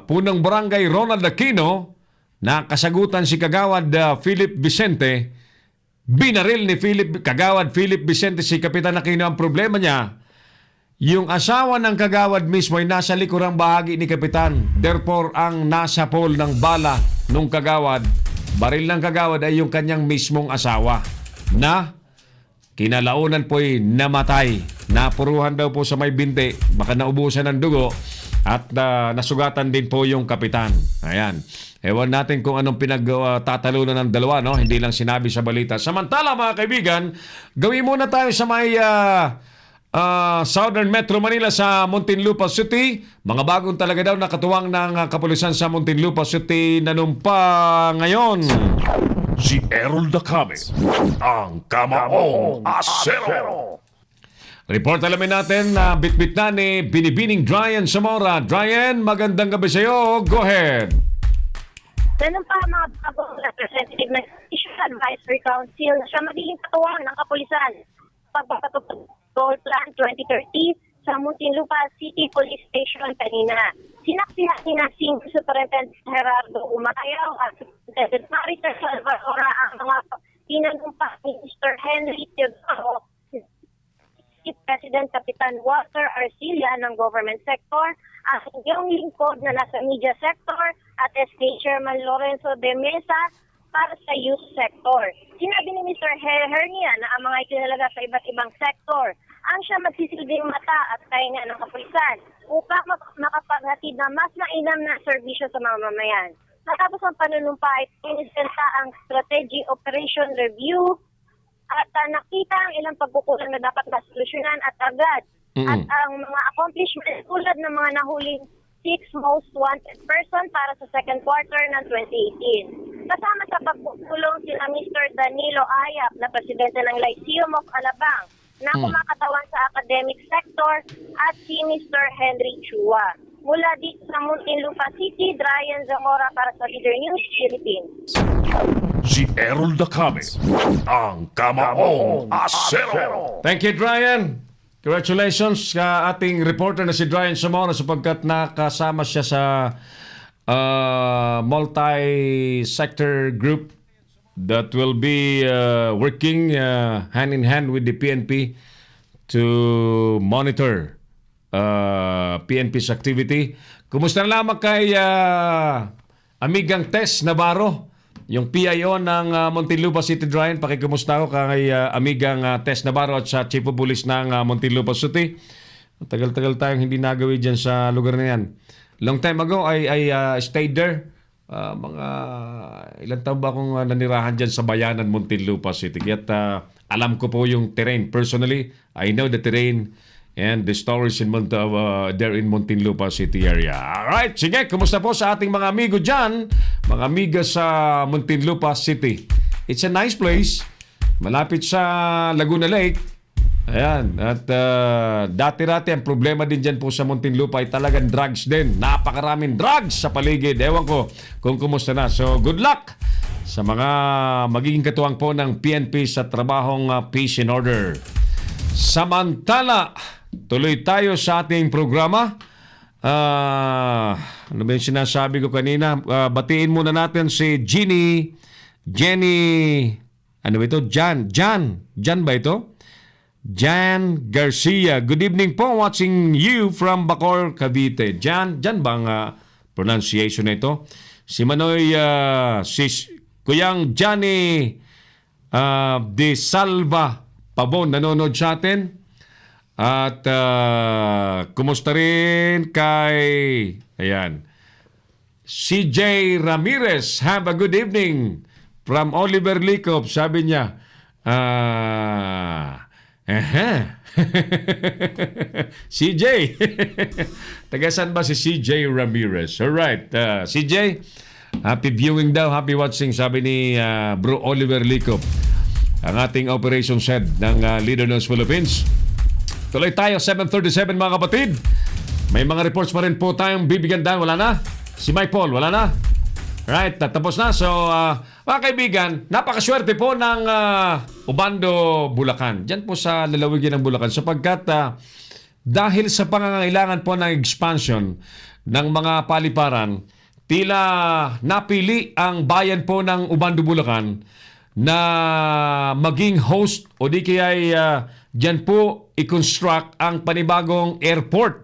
punang barangay Ronald Aquino, nakasagutan si kagawad Philip Vicente. Binaril ni kagawad Philip Vicente si Kapitan Aquino. Ang problema niya, yung asawa ng kagawad mismo ay nasa likurang bahagi ni Kapitan. Therefore, ang nasa pool ng bala nung kagawad, baril ng kagawad ay yung kanyang mismong asawa na kinalaunan po'y namatay. Napuruhan daw po sa may binti, baka naubusan ng dugo at nasugatan din po yung kapitan. Ayan. Ewan natin kung anong pinagtatalunan ng dalawa, no? Hindi lang sinabi sa balita. Samantala, mga kaibigan, gawin muna tayo sa may Southern Metro Manila sa Muntinlupa City. Mga bagong talaga daw nakatuwang ng kapulisan sa Muntinlupa City nanumpa ngayon. Si Errol Dacame, ang Kamaong Asero. Report alamin natin na bitbit na ni Binibining Dryan Zamora. Dryan, magandang gabi sa iyo. Go ahead. Ganun pa mga bagong representative ng Issue Advisory Council na siya magiging katuwang ng kapulisan pagpapatupad Goal Plan 2030 sa Muntinlupa City Police Station kanina. Sinaksihan ni na Senior Superintendent Gerardo Umatayaw at Superintendent Marites Salvadora ang mga pinanumpa ni Mr. Henry Teodoro, Chief President Kapitan Walter Arcilla ng Government Sector, ang inyong lingkod na nasa Media Sector at SK Chairman Lorenzo de Mesa para sa Youth Sector. Sinabi ni Mr. Hernia na ang mga itinalaga sa iba't ibang sektor ang siya magsisilbing mata at tainga ng kapulisan upang makapaghatid na mas mainam na serbisyo sa mga mamayan. Matapos ang panunumpa ay inisenta ang Strategy Operation Review at nakita ang ilang pagkukulang na dapat masolusyonan at agad. At ang mga accomplishments tulad ng mga nahuling 6 most wanted person para sa second quarter ng 2018. Kasama sa pagpupulong sina Mr. Danilo Ayap na presidente ng Lyceum of Alabang na kumakatawan sa academic sector at si Mr. Henry Chua. Mula dito sa Muntinlupa City, Dryan Zamora para sa Leader News Philippines. Si Errol Dacame, ang Kamaong Asero. Thank you, Dryan. Congratulations sa ating reporter na si Dryan Zamora sapagkat nakasama siya sa multi-sector group that will be working hand in hand with the PNP to monitor PNP's activity. Kumusta na lamang kay Amigang Tess Navarro, yung PIO ng Muntinlupa City, Dryan? Pakikumusta ko kay Amigang Tess Navarro at sa Chief of Police ng Muntinlupa City. Tagal-tagal tayong hindi nagawi dyan sa lugar na yan. Long time ago, I stayed there. Mga ilang taon ba akong nanirahan dyan sa bayanan Muntinlupa City. At alam ko po yung terrain. Personally, I know the terrain and the stories in there in Muntinlupa City area. Alright, sige, kumusta po sa ating mga amigo dyan, mga amiga sa Muntinlupa City. It's a nice place, malapit sa Laguna Lake. Ayan, at dati-rati ang problema din dyan po sa Muntinlupa ay talagang drugs din. Napakaraming drugs sa paligid. Ewan ko kung kumusta na. So, good luck sa mga magiging katuwang po ng PNP sa trabahong peace and order. Samantala, tuloy tayo sa ating programa. Ano ba yung sinasabi ko kanina? Batiin muna natin si Jeannie Jenny, ano ba ito? Jan ba ito? Jan Garcia. Good evening po, watching you from Bacoor, Cavite. Jan bang pronunciation na ito? Si Manoy, Kuyang Johnny de Salva Pabon, nanonood sa atin. At kumusta rin kay, ayan, CJ Ramirez. Have a good evening from Oliver Licop. Sabi niya, CJ. Tagasan ba si CJ Ramirez? Alright. CJ, happy viewing daw, happy watching, sabi ni Bro Oliver Licop, ang ating operations head ng Leader News Philippines. Tuloy tayo, 7:37 mga kapatid. May mga reports pa rin po tayong bibigyan dahil wala na. Si Mike Paul, wala na. Right, tapos na. So, mga kaibigan, napakaswerte po ng Ubando, Bulacan. Diyan po sa lalawigan ng Bulacan. Sapagkat dahil sa pangangailangan po ng expansion ng mga paliparan, tila napili ang bayan po ng Ubando, Bulacan na maging host o di kaya diyan po i-construct ang panibagong airport.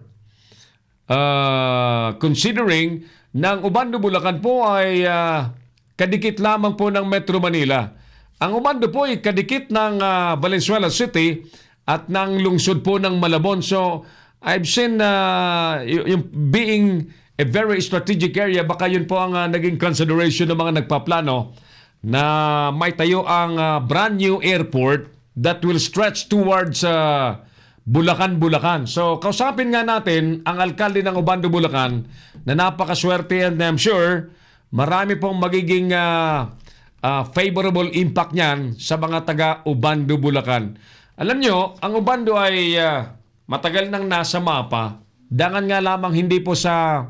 Considering ng Ubando, Bulacan po ay kadikit lamang po ng Metro Manila. Ang Ubando po ay kadikit ng Valenzuela City at ng lungsod po ng Malabon. So, I've seen yung being a very strategic area, baka yun po ang naging consideration ng mga nagpaplano na may tayo ang brand new airport that will stretch towards Bulacan. So, kausapin nga natin ang alkalde ng Ubando, Bulacan na napakaswerte, and I'm sure marami pong magiging favorable impact niyan sa mga taga Ubando, Bulacan. Alam nyo, ang Ubando ay matagal nang nasa mapa. Dangan nga lamang hindi po sa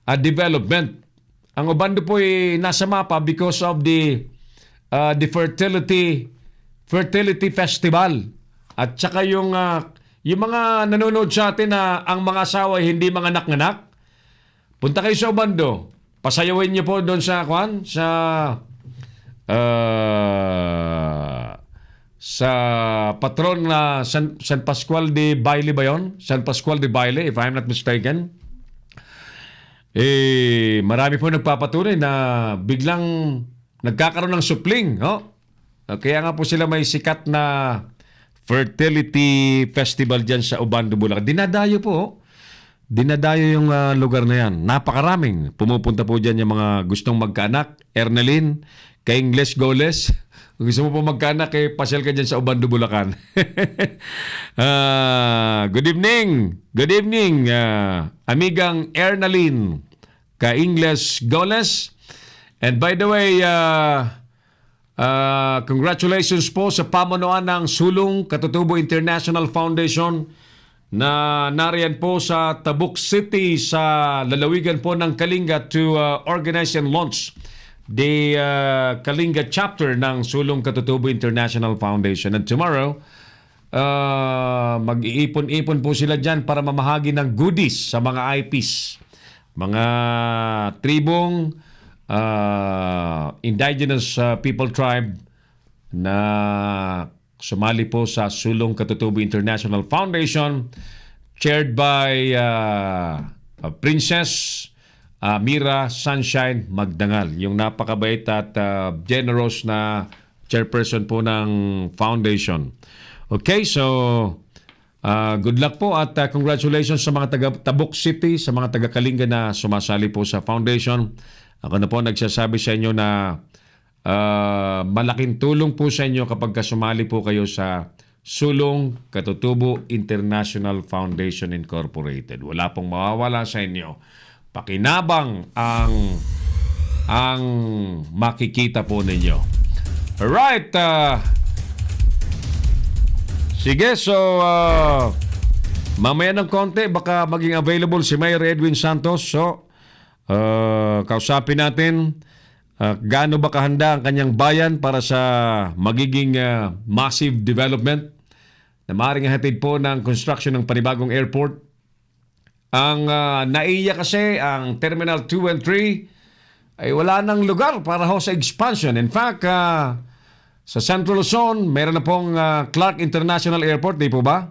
development. Ang Ubando po ay nasa mapa because of the fertility festival. At saka yung mga nanonood sa atin na ang mga asawa ay hindi mga anak-anak, punta kayo sa Ubando. Pasayawin niyo po doon sa patron na San Pascual de Baile ba yun? San Pascual de Baile, if I'm not mistaken. Marami po nagpapatunay na biglang nagkakaroon ng supling. Kaya nga po sila may sikat na fertility festival dyan sa Ubando, Bulacan. Dinadayo po. Dinadayo yung lugar na yan. Napakaraming. Pumupunta po dyan yung mga gustong magkaanak. Ernalyn, kay Ingles Goles. Kung gusto mo po magkaanak, pasyal ka dyan sa Ubando, Bulacan. Good evening. Good evening, amigang Ernalyn, kay Ingles Goles. And by the way, congratulations po sa pamunuan ng Sulong Katutubo International Foundation na nariyan po sa Tabuk City sa lalawigan po ng Kalinga to organize and launch the Kalinga chapter ng Sulong Katutubo International Foundation. And tomorrow, mag-iipon-ipon po sila dyan para mamahagi ng goodies sa mga IPs, mga tribong indigenous people tribe na sumali po sa Sulong Katutubo International Foundation, chaired by Princess Mira Sunshine Magdangal, yung napakabait at generous na chairperson po ng foundation. Okay, so good luck po at congratulations sa mga taga Tabuk City, sa mga taga Kalinga na sumasali po sa foundation. Ako na po nagsasabi sa inyo na malaking tulong po sa inyo kapag sumali po kayo sa Sulong Katutubo International Foundation Incorporated. Wala pong mawawala sa inyo. Pakinabang ang makikita po ninyo. Alright. Sige, so mamaya ng konti baka maging available si Mayor Edwin Santos. So kausapin natin gaano ba kahanda ang kanyang bayan para sa magiging massive development na maaaring hatid po ng construction ng panibagong airport. Ang naiya kasi ang Terminal 2 and 3 ay wala nang lugar para ho sa expansion. In fact, sa Central Luzon, meron na pong Clark International Airport, di po ba?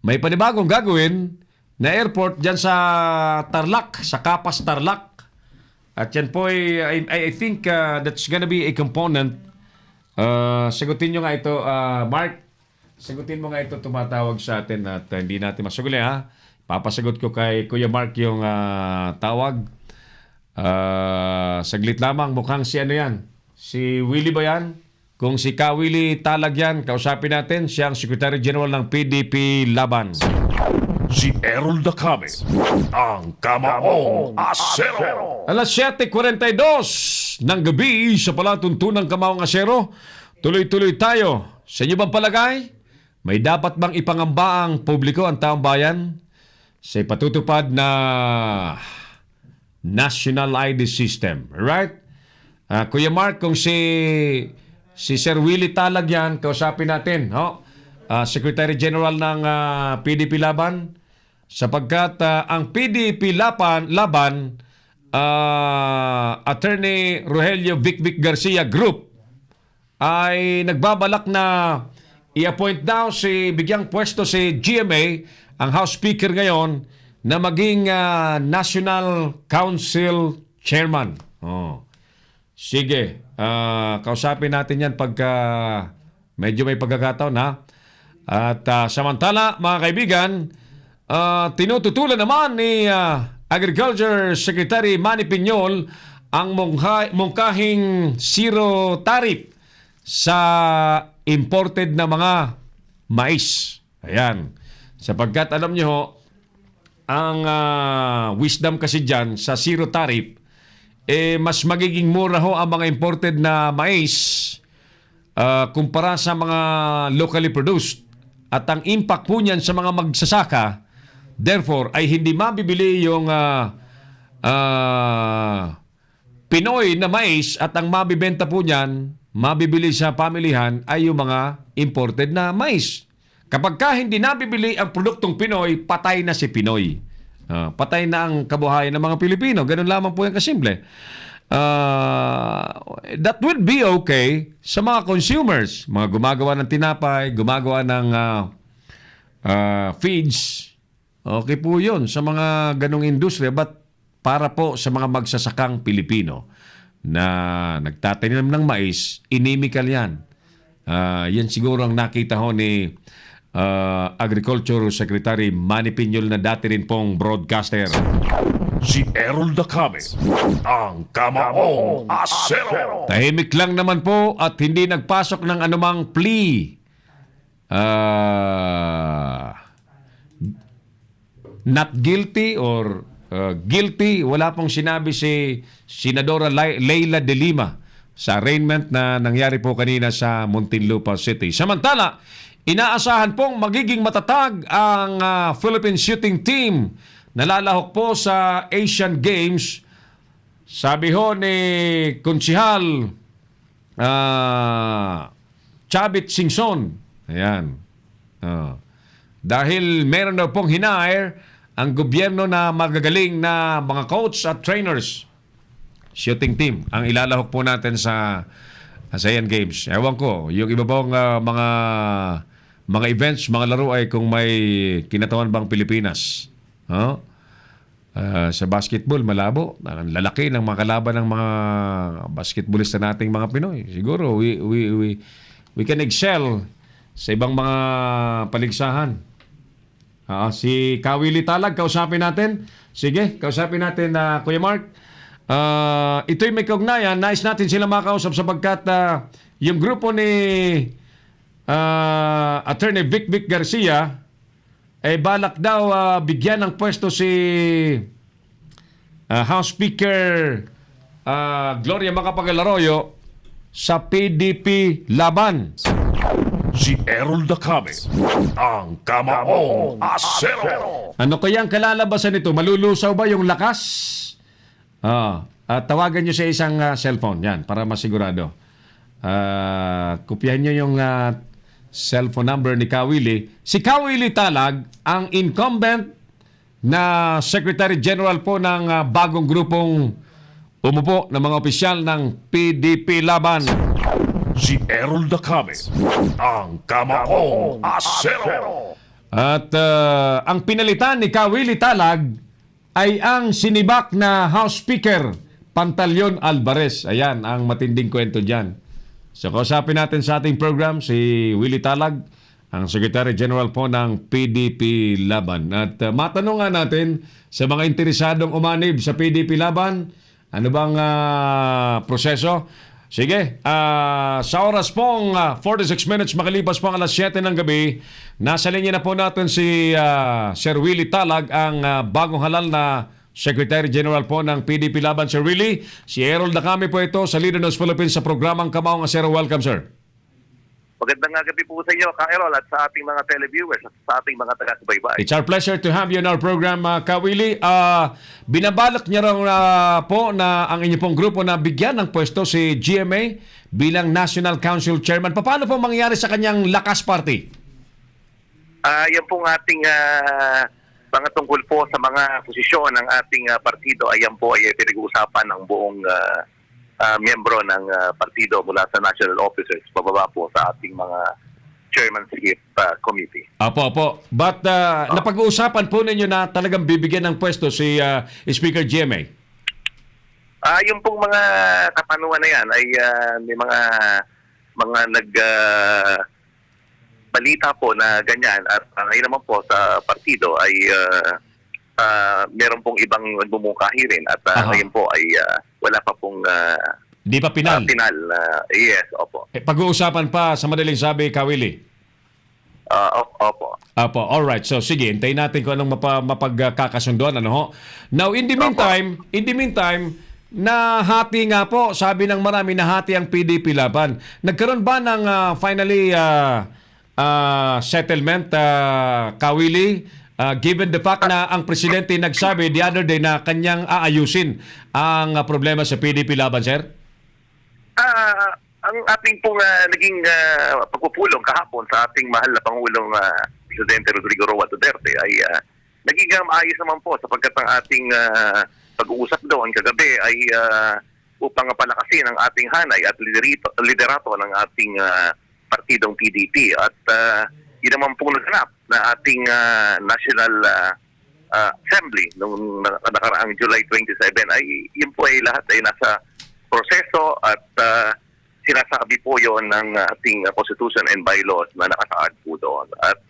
May panibagong gagawin na airport dyan sa Tarlac, sa Capas Tarlac. At yan po I think that's gonna be a component. Sagutin nyo nga ito, Mark. Sagutin mo nga ito, tumatawag sa atin at hindi natin masuguli, ha? Papasagot ko kay Kuya Mark yung tawag. Saglit lamang, mukhang si ano yan? Si Willie ba yan? Kung si Willie Talag yan, kausapin natin. Siya ang Secretary General ng PDP Laban. Si Errol Dacame, ang Kamaong Asero. Alas 7:42 ng gabi sa palatuntunang Kamaong Asero. Tuloy-tuloy tayo. Sa inyo bang palagay? May dapat bang ipangamba ang publiko, ang taong bayan, sa ipatutupad na National ID System? Right? Kuya Mark, kung si Sir Willie Talag yan, kausapin natin. Secretary General ng PDP Laban, sapagkat ang PDP Laban, Attorney Rogelio Vic Garcia Group, ay nagbabalak na i-appoint daw bigyang pwesto si GMA, ang House Speaker ngayon, na maging National Council Chairman. Sige, kausapin natin yan pagka medyo may pagkakataon, ha? At samantala, mga kaibigan, tinututulan naman ni Agriculture Secretary Manny Piñol ang mungkahing zero tariff sa imported na mga mais. Ayan. Sapagkat alam nyo, ang wisdom kasi dyan sa zero tariff, mas magiging mura ho ang mga imported na mais kumpara sa mga locally produced. At ang impact po niyan sa mga magsasaka, therefore, ay hindi mabibili yung Pinoy na mais, at ang mabibenta po niyan, mabibili sa pamilihan, ay yung mga imported na mais. Kapag hindi nabibili ang produktong Pinoy, patay na si Pinoy. Patay na ang kabuhayan ng mga Pilipino. Ganun lamang po yung kasimple. That would be okay sa mga consumers, mga gumagawa ng tinapay, gumagawa ng feeds. Okay po yun sa mga ganong industriya, but para po sa mga magsasakang Pilipino na nagtatanim ng mais, inimikal yan. Yan siguro ang nakita ho ni Agriculture Secretary Manny Piñol, na dati rin pong broadcaster. Si Errol Dacame, ang Kamaong Asero. Tahimik lang naman po at hindi nagpasok ng anumang plea. Not guilty or guilty. Wala pong sinabi si Senadora Leila de Lima sa arraignment na nangyari po kanina sa Muntinlupa City. Samantala, inaasahan pong magiging matatag ang Philippine shooting team. Nalalahok po sa Asian Games. Sabi ho ni Konsihal Chavit Singson. Ayan. Dahil meron daw pong hinair ang gobyerno na magagaling na mga coach at trainers. Shooting team ang ilalahok po natin sa Asian Games. Ewan ko, yung iba pong mga events, mga laro ay kung may kinatawan bang Pilipinas. Sa basketball, malabo. Ang lalaki ng mga kalaban ng mga basketballista nating mga Pinoy. Siguro, we can excel sa ibang mga paligsahan. Si Willie Talag, kausapin natin. Sige, kausapin natin Kuya Mark. Ito'y may kaugnayan. Nais natin sila makausap sapagkat yung grupo ni Attorney Vic Garcia balak daw bigyan ng pwesto si House Speaker Gloria Macapagal Arroyo sa PDP Laban. Si Errol Dacame, ang Kamaong Asero. Ano kaya ang kalalabasan nito? Malulusaw ba yung lakas? Tawagan nyo sa isang cellphone. Yan, para masigurado. Kopyahin nyo yung cellphone number ni Willie. Si Willie Talag, ang incumbent na Secretary General po ng bagong grupong umupo ng mga opisyal ng PDP Laban. Si Errol Dacame, ang Kamaong Asero. At ang pinalitan ni Willie Talag ay ang sinibak na House Speaker, Pantaleon Alvarez. Ayan, ang matinding kwento dyan. So, kausapin natin sa ating program si Willie Talag, ang Secretary General po ng PDP Laban. At matanong nga natin sa mga interesadong umanib sa PDP Laban, ano bang proseso? Sige, sa oras pong 46 minutes makalipas po ang alas 7 ng gabi, nasa linya na po natin si Sir Willie Talag, ang bagong halal na Secretary General po ng PDP Laban. Sir Willie, si Errol Dacame po ito sa Leader News Philippines sa programang Kamaong Asero. Welcome, sir. Magandang gabi po sa inyo, Kang Errol, at sa ating mga televiewers at sa ating mga taga-subaybay. It's our pleasure to have you in our program, Willie. Binabalak niya raw po na ang inyo pong grupo na bigyan ng pwesto si GMA bilang National Council Chairman. Paano po mangyayari sa kanyang Lakas Party? Yan pong ating mga tungkol po sa mga posisyon ng ating partido. Ayan po ay pinag-uusapan ng buong miyembro ng partido mula sa national officers pababa po sa ating mga chairmanship committee. Apo. But napag-uusapan po ninyo na talagang bibigyan ng pwesto si Speaker GMA? Yung pong mga kapanuan na yan ay may mga balita po na ganyan, at ngayon naman po sa partido ay meron pong ibang bumukahi rin, at ngayon po ay wala pa pong di pa pinal? Yes, opo. Pag-uusapan pa sa madaling sabi, Willie? Opo. Apo, alright. So sige, hintayin natin kung anong mapagkakasunduan. Ano ho? Now, in the meantime, nahati nga po, sabi ng marami, nahati ang PDP Laban. Nagkaroon ba ng finally settlement, Willie? Given the fact na ang presidente nagsabi the other day na kanyang aayusin ang problema sa PDP Laban, sir? Ang ating pong naging pagpupulong kahapon sa ating mahal na Pangulong Presidente Rodrigo Roa Duterte ay naging maayos naman po, sapagkat ang ating pag-uusap doon kagabi ay upang palakasin ang ating hanay at liderato ng ating partidong PDP. At yun naman po naganap na ating National Assembly noong nakaraang July 27 ay yun po ay lahat ay nasa proseso, at sinasabi po yon ng ating Constitution and Bylaws na nakasaad po doon. At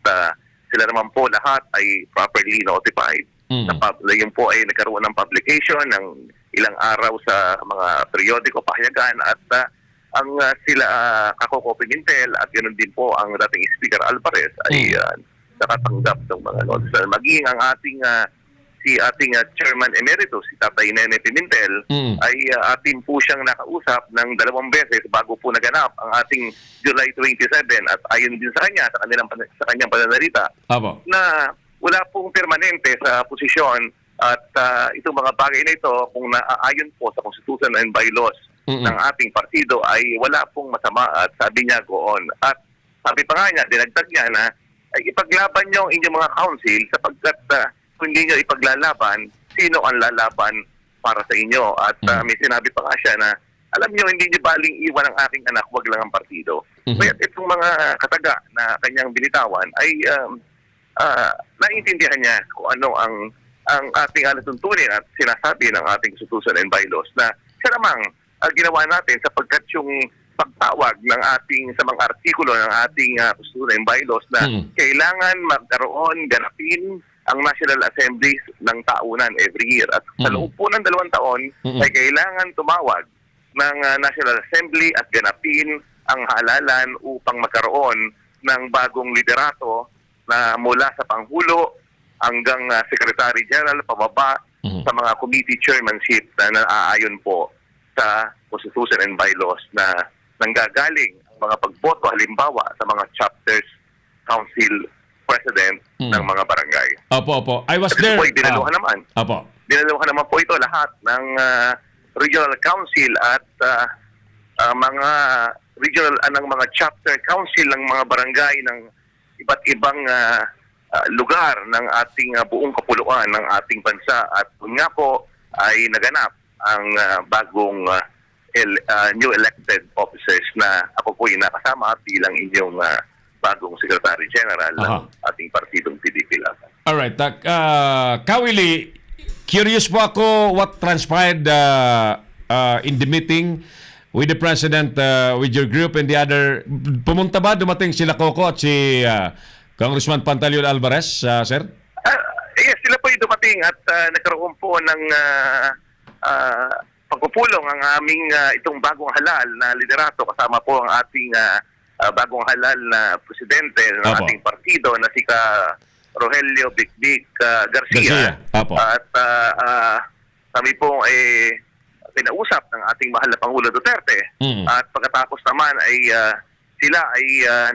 sila naman po lahat ay properly notified. Yun po ay nagkaroon ng publication ng ilang araw sa mga periodiko, pahayagan, at ang sila Kako Pimentel at ganoon din po ang dating Speaker Alvarez ay nakatanggap ng mga notice. Maging ang ating ating Chairman Emeritus, si Tatay Nene Pimentel, ay atin po siyang nakausap ng 2 beses bago po naganap ang ating July 27, at ayon din sa kanya, sa kanyang pananalita, na wala pong permanente sa posisyon, at itong mga bagay na ito, kung naaayon po sa Constitution and Bylaws ng ating partido, ay wala pong masama, at sabi niya goon. At sabi pa nga niya, dinagdag niya na ay ipaglaban niyo ang inyong mga council, sapagkat kung hindi niyo ipaglalaban, sino ang lalaban para sa inyo? At may sinabi pa nga siya na, alam niyo, hindi niyo baling iwan ang aking anak, wag lang ang partido. Kaya itong mga kataga na kanyang binitawan ay naiintindihan niya kung ano ang ating alatuntunin at sinasabi ng ating Constitution and Bylaws, na siya namang ginawa natin, sapagkat yung pagtawag ng ating sa mga artikulo ng ating Constitution and Bylaws na kailangan magkaroon, ganapin ang National Assembly ng taunan every year. At sa loob po ng 2 taon ay kailangan tumawag ng National Assembly at ganapin ang halalan upang magkaroon ng bagong liderato na mula sa Pangulo hanggang Secretary General pababa sa mga committee chairmanship na naaayon po sa Constitution and Bylaws na nanggagaling ang mga pagboto halimbawa sa mga chapters, council, president ng mga barangay. Opo. I was there. Kasi po dinaluhan naman. Dinaluhan naman po ito lahat ng regional council at mga regional ng mga chapter council ng mga barangay ng iba't ibang lugar ng ating buong kapuluan ng ating bansa. At nga po ay naganap ang bagong new elected officers na ako po yung nakasama bilang inyong bagong Secretary General ng ating partidong PDP Laban. Alright. Kawili, curious po ako what transpired in the meeting with the President, with your group and the other. Pumunta ba? Dumating sila Coco at si Congressman Pantaleon Alvarez, sir? Yes, sila po yung dumating at nagkaroon po ng pagpupulong ang aming itong bagong halal na liderato kasama po ang ating bagong halal na presidente ng ating partido na si Rogelio Bikbik Garcia. At kami po pinausap ng ating mahal na Pangulo Duterte. At pagkatapos naman ay sila ay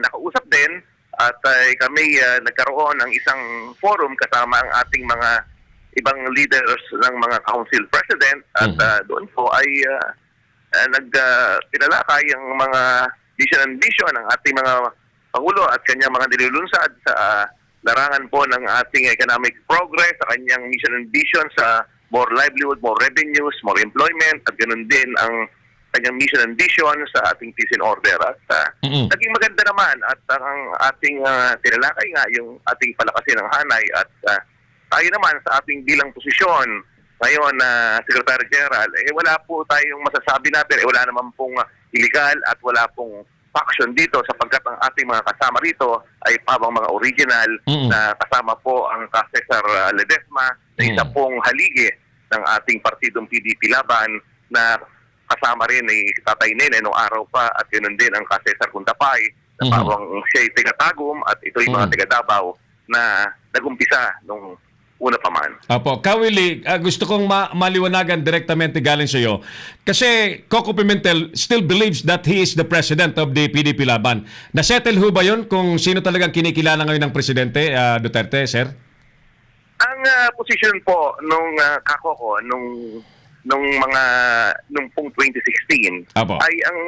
nakausap din at kami nagkaroon ng isang forum kasama ang ating mga ibang leaders ng mga council president at doon po ay pinalakay ang mga vision ng ating mga Pangulo at kanyang mga nilulunsad sa larangan po ng ating economic progress, sa kanyang mission and vision sa more livelihood, more revenues, more employment at ganoon din ang kanyang mission and vision sa ating peace and order. At naging maganda naman at ang ating tinalakay nga yung ating palakasin ng hanay at tayo naman sa ating bilang posisyon ngayon na Secretary General, wala po tayong masasabi natin, wala naman pong illegal at wala pong faction dito sapagkat ang ating mga kasama rito ay pabang mga original na kasama po ang Cesar Ledesma na isa pong haligi ng ating partidong PDP Laban na kasama rin ni Tatay Nene noong araw pa at yun din ang Cesar Kuntapay na pabang siya'y taga-Tagum at ito'y mga taga-Davao na nag-umpisa nung una pa man. Apo, Kawili, gusto kong maliwanagan direktamente galing sa iyo. Kasi Coco Pimentel still believes that he is the president of the PDP Laban. Nasettle ho ba yun kung sino talagang kinikilala ngayon ng Presidente Duterte, sir? Ang position po nung Kakoko, nung pong 2016 ay ang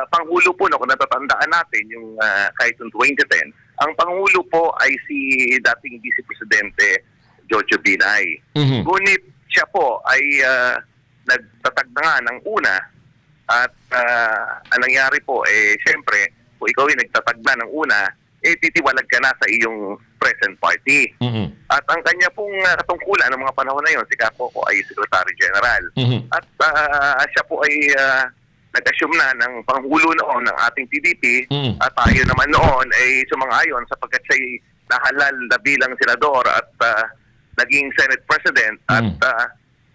Pangulo po, kung natatandaan natin yung kahit yung 2010, ang Pangulo po ay si dating Vice Presidente Jojo Binay. Ngunit siya po ay nagtatag na nga ng una at ang nangyari po, siyempre, kung ikaw ay nagtatag na ng una, titiwalag ka na sa iyong present party. At ang kanya pong katungkulan ng mga panahon na yon, si Kakoko ay Secretary General. At siya po ay nag-assume na ng Pangulo noon ng ating PDP at tayo naman noon ay sumang-ayon sapagkat siya'y nahalal na bilang senador at naging Senate President at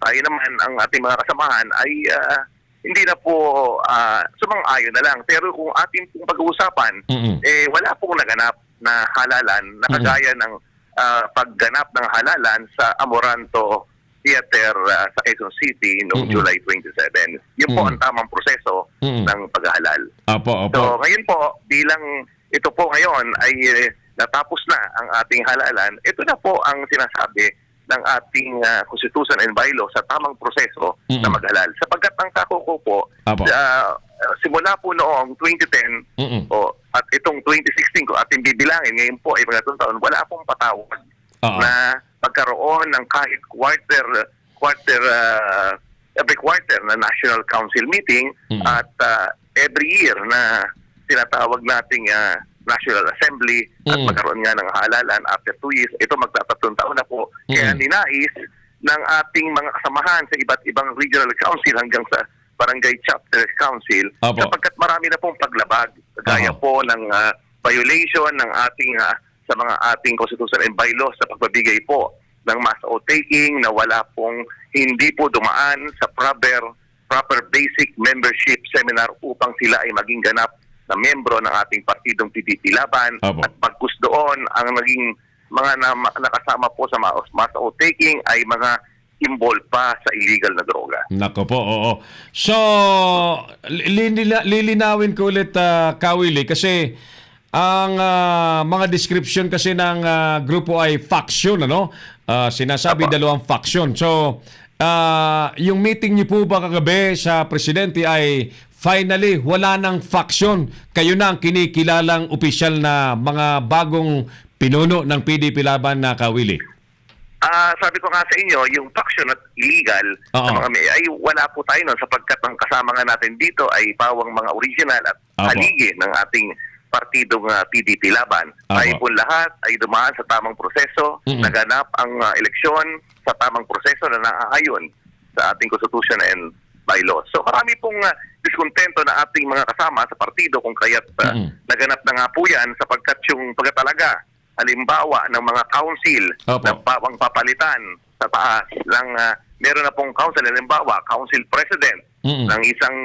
tayo naman ang ating mga kasamahan ay hindi na po sumang-ayon na lang. Pero kung ating pong pag-uusapan, wala pong naganap na halalan na kagaya ng pagganap ng halalan sa Amoranto Theater sa Quezon City noong July 27. Yun po ang tamang proseso ng paghahalal. So ngayon po, bilang ito po ngayon ay natapos na ang ating halalan, ito na po ang sinasabi ng ating Constitution and Bylaw sa tamang proseso na maghalal. Sapagkat ang Kakoko po, simula po noong 2010 at itong 2016 ko ating bibilangin, ngayon po ay mga taon, wala pong patawag na pagkaroon ng kahit every quarter na National Council meeting at every year na tinatawag nating National Assembly at magkaroon nga ng halalan after 2 years. Ito magtatatlong taon na po. Kaya ninais ng ating mga kasamahan sa iba't ibang regional council hanggang sa barangay chapter council sapagkat marami na pong paglabag. Gaya po ng violation ng ating sa mga ating Constitution and Bylaws sa pagbabigay po ng mass outtaking na wala pong hindi po dumaan sa proper basic membership seminar upang sila ay maging ganap na membro ng ating partidong PDP Laban at pagkus doon ang naging mga nakasama po sa mass outtaking ay mga involved pa sa illegal na droga. Nako po, oo. So, lilinawin ko ulit, Kawili, kasi ang mga description kasi ng grupo ay faction, ano? Sinasabi dalawang faction. So, yung meeting niyo po ba kagabi sa presidente ay finally wala nang faction. Kayo na ang kinikilalang opisyal na mga bagong pinuno ng PDP Laban na, Kawili. Sabi ko nga sa inyo, yung faction at illegal Oo. na mga ay wala po tayo nun sapagkat ang kasama nga natin dito ay pawang mga original at Opo. haligi ng ating partidong PDP Laban. Opo. Tayo po lahat ay dumaan sa tamang proseso, naganap ang eleksyon sa tamang proseso na naaayon sa ating Constitution and bylaws. So marami pong diskontento na ating mga kasama sa partido kung kaya't naganap na nga po yan sapagkat yung pagkatalaga halimbawa ng mga council Opo. na pawang papalitan sa taas ng meron na pong council, halimbawa council president ng isang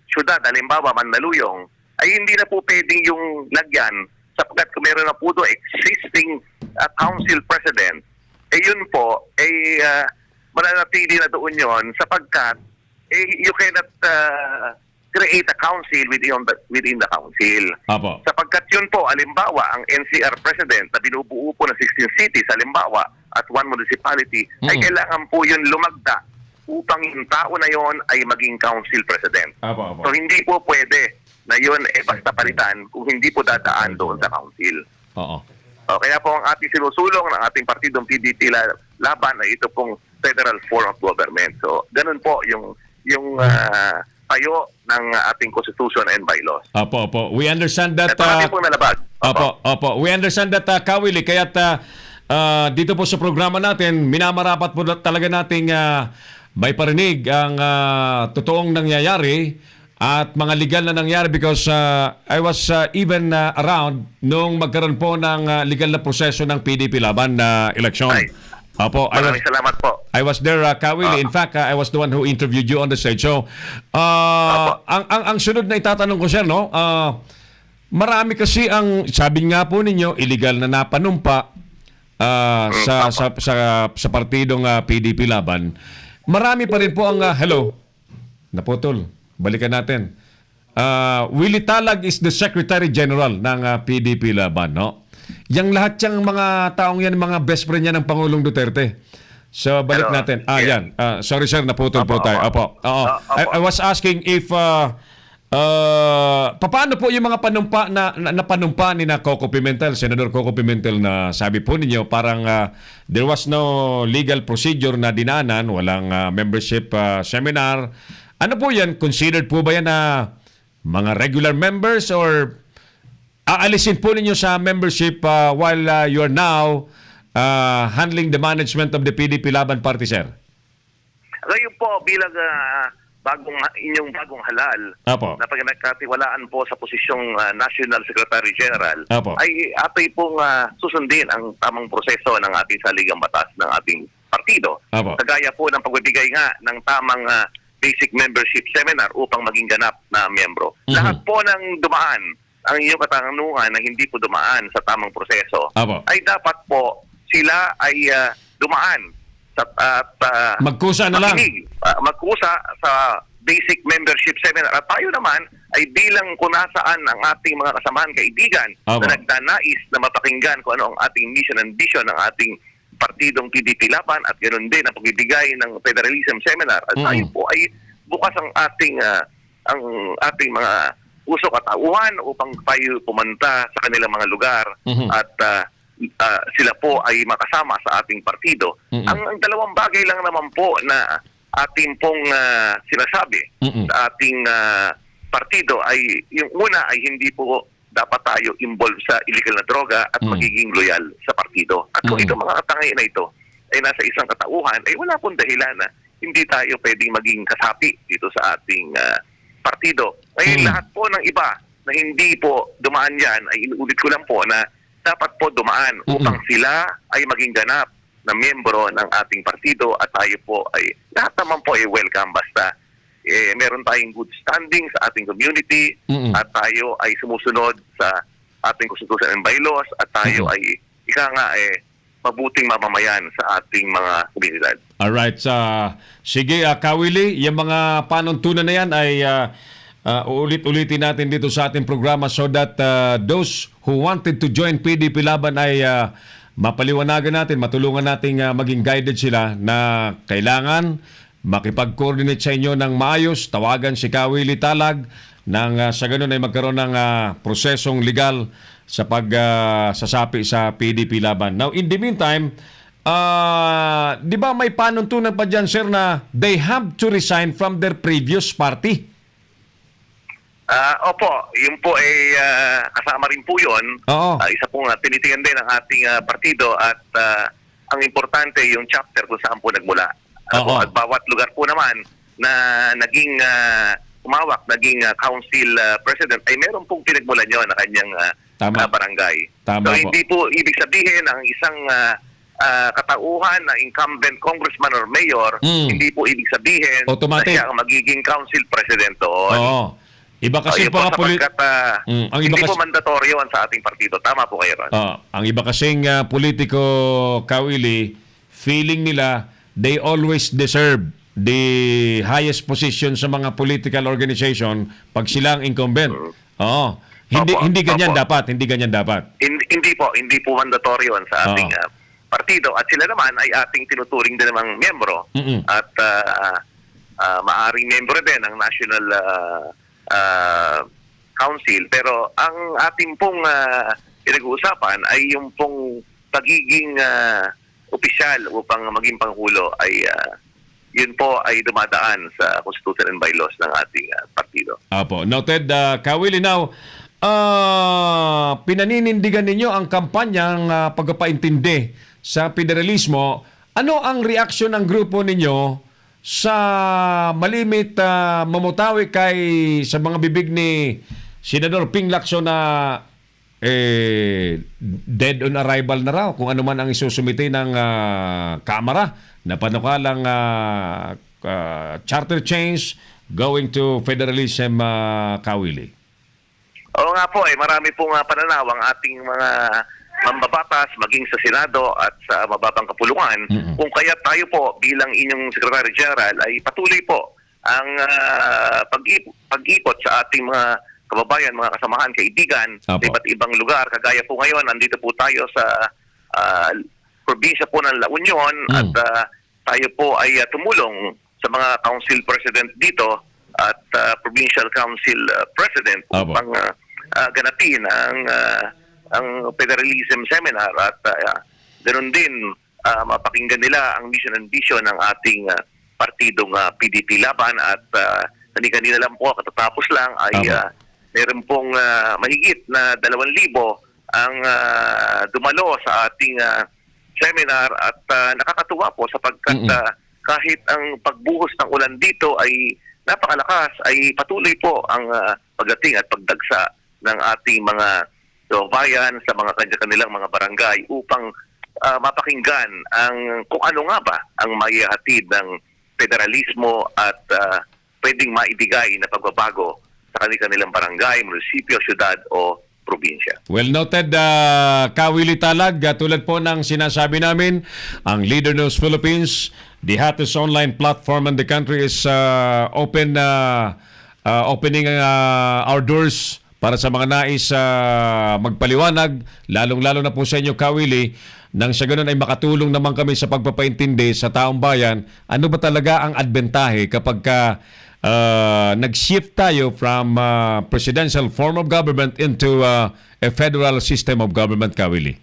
syudad, halimbawa Mandaluyong, ay hindi na po pwedeng yung lagyan sapagkat kung meron na po doon existing council president, eh yun po ay mananatili na doon yon sapagkat you cannot create a council within the council. Apo. Sapagkat yun po, halimbawa, ang NCR president na binubuo po ng 16 cities, halimbawa, at one municipality, ay kailangan po yun lumagda upang yung tao na yon ay maging council president. Apo. So hindi po pwede na yun basta palitan kung hindi po dadaan doon sa council. Oo. Kaya po ang ating sinusulong ng ating partidong PDP Laban ay ito pong federal form of government. So ganun po yung tayo ng ating Constitution and bylaws. Opo. We understand that... Ito natin pong nalabag. Opo. We understand that, Kawili. Kaya't dito po sa programa natin, minamarapat po talaga nating may parinig ang totoong nangyayari at mga legal na nangyari because I was even around nung magkaroon po ng legal na proseso ng PDP Laban na eleksyon. Ay. Opo, Maraming salamat po. I was there, Kawili. In fact, I was the one who interviewed you on the stage. So, ang sunod na itatanong ko, sir, no? Marami kasi ang, sabi nga po ninyo, illegal na napanumpa sa partidong PDP Laban. Marami pa rin po ang, hello, naputol, balikan natin. Willie Talag is the Secretary General ng PDP Laban, no? Yang lahat yung mga taong yan, mga best friend yan ng Pangulong Duterte. So, balik Hello. natin. Yan. Sorry, sir, naputol po tayo. Opo. I was asking if, paano po yung mga panumpa na panumpa ni na Coco Pimentel, Senador Coco Pimentel, na sabi po ninyo, parang there was no legal procedure na dinanan, walang membership seminar. Ano po yan? Considered po ba yan na mga regular members or aalisin po ninyo sa membership while you're now handling the management of the PDP Laban Party, sir? Ngayon po, bilang inyong bagong halal, Apo. na pag nagkatiwalaan po sa posisyong National Secretary General, Apo. ay atin pong susundin ang tamang proseso ng ating saligang batas ng ating partido. Apo. Kagaya po ng pagbibigay nga ng tamang basic membership seminar upang maging ganap na miyembro. Lahat po ng dumaan, ang inyong katanungan na hindi po dumaan sa tamang proseso, Apo. ay dapat po sila ay dumaan at Magkusa na lang. magkusa sa basic membership seminar. At tayo naman ay bilang kung nasaan ang ating mga kasamahan kaibigan Apo. na nagdanais na mapakinggan kung ano ang ating mission and vision ng ating partidong PDP Laban at ganoon din ang pagbibigay ng federalism seminar. At tayo po ay bukas ang ating mga usok at tauhan upang tayo pumunta sa kanilang mga lugar at sila po ay makasama sa ating partido. Ang dalawang bagay lang naman po na ating pong sinasabi sa ating partido ay yung una ay hindi po dapat tayo involved sa illegal na droga at magiging loyal sa partido. At kung itong mga katangay na ito ay nasa isang katauhan, ay wala pong dahilan na hindi tayo pwedeng maging kasapi dito sa ating partido. Ngayon lahat po ng iba na hindi po dumaan yan, ay inuulit ko lang po na dapat po dumaan upang sila ay maging ganap na miyembro ng ating partido at tayo po ay lahat naman po ay welcome basta meron tayong good standing sa ating community at tayo ay sumusunod sa ating Constitution and bylaws at tayo ay mabuting mamamayan sa ating mga komunidad. Alright. Sige, Kawili, yung mga panuntunan na yan ay ulit-ulitin natin dito sa ating programa so that those who wanted to join PDP Laban ay mapaliwanagan natin, matulungan natin maging guided sila na kailangan makipag-coordinate sa inyo ng maayos, tawagan si Kawili Talag nang sa ganun ay magkaroon ng prosesong legal sa pagsasapi sa PDP Laban. Now, in the meantime, Di ba may panuntunan pa dyan, sir, na they have to resign from their previous party? Opo, yun po ay kasama rin po yun. Oo. Isa pong tinitigan din ng ating partido at ang importante yung chapter kung saan po nagmula. Oo. At bawat lugar po naman na naging umawak, naging council president ay meron pong pinagmulan yun na kanyang barangay. Tama so po. hindi po ibig sabihin ang isang katauhan na incumbent congressman or mayor, hindi po ibig sabihin Automatic. na siya ang magiging council president doon. Oo. Iba kasi Yun po po nga sapagkat ang iba hindi kasi, po mandatorio sa ating partido. Tama po kayo, Ron. ang iba kasing politiko, Kawili, feeling nila they always deserve the highest position sa mga political organization pag sila ang incumbent. Oo. Hindi ganyan dapat, hindi ganyan dapat. Hindi po mandatorio sa ating partido at sila naman ay ating tinuturing din namang miyembro at maaring miyembro din ng National Council, pero ang ating pong pinag-uusapan ay yung pong pagiging opisyal upang maging Pangulo ay yun po ay dumadaan sa Constitution and Bylaws ng ating partido. Apo. Noted, Kawili. Now, pinaninindigan ninyo ang kampanyang pagpapaintindi sa federalismo. Ano ang reaksyon ng grupo ninyo sa malimit mamutawi kay sa mga bibig ni Senador Ping Lacson na dead on arrival na raw kung ano man ang isusumite ng Kamara na panukalang charter change going to federalism, Kawili? Oo nga po, marami pong pananaw ang ating mga mambabatas maging sa Senado at sa mababang kapulungan kung kaya tayo po bilang inyong Secretary General ay patuloy po ang pag-ikot sa ating mga kababayan, mga kasamahan, kaibigan sa iba't ibang lugar. Kagaya po ngayon, nandito po tayo sa probinsya po ng La Union at tayo po ay tumulong sa mga council president dito at provincial council president upang ganapin ang federalism seminar at ganoon din mapakinggan nila ang mission and vision ng ating partidong PDP Laban at kanina lang po katatapos lang ay meron pong mahigit na 2,000 ang dumalo sa ating seminar at nakakatuwa po sapagkat kahit ang pagbuhos ng ulan dito ay napakalakas ay patuloy po ang pagdating at pagdagsa ng ating mga bayan sa mga kanilang mga barangay upang mapakinggan ang kung ano nga ba ang maihatid ng federalismo at pwedeng maibigay na pagbabago sa kanilang barangay, munisipyo, syudad o probinsya. Well noted, Kawili Talag. Tulad po ng sinasabi namin, ang Leader News Philippines, the hottest online platform in the country, is opening our doors para sa mga nais magpaliwanag, lalong-lalo na po sa inyo, Kawili, nang sa ganun ay makatulong naman kami sa pagpapaintindi sa taong bayan, ano ba talaga ang adbentahe kapag nag-shift tayo from presidential form of government into a federal system of government, Kawili?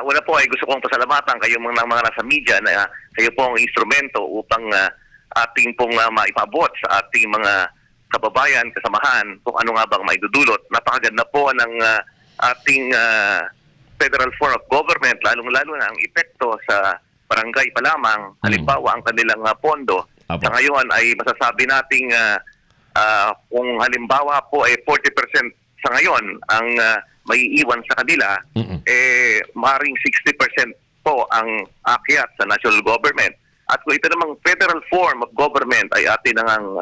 Una po ay gusto kong pasalamatan kayo mga nasa media na kayo po ang instrumento upang ating pong maipabot sa ating mga kababayan, kasamahan, kung ano nga bang maidudulot. Napakaganda po ng ating federal form of government, lalong-lalo na ang epekto sa barangay pa lamang. Halimbawa, ang kanilang pondo. Sa ngayon ay masasabi nating kung halimbawa po ay 40% sa ngayon ang maiiwan sa kanila, maaaring 60% po ang akyat sa national government. At kung ito namang federal form of government ay atin ang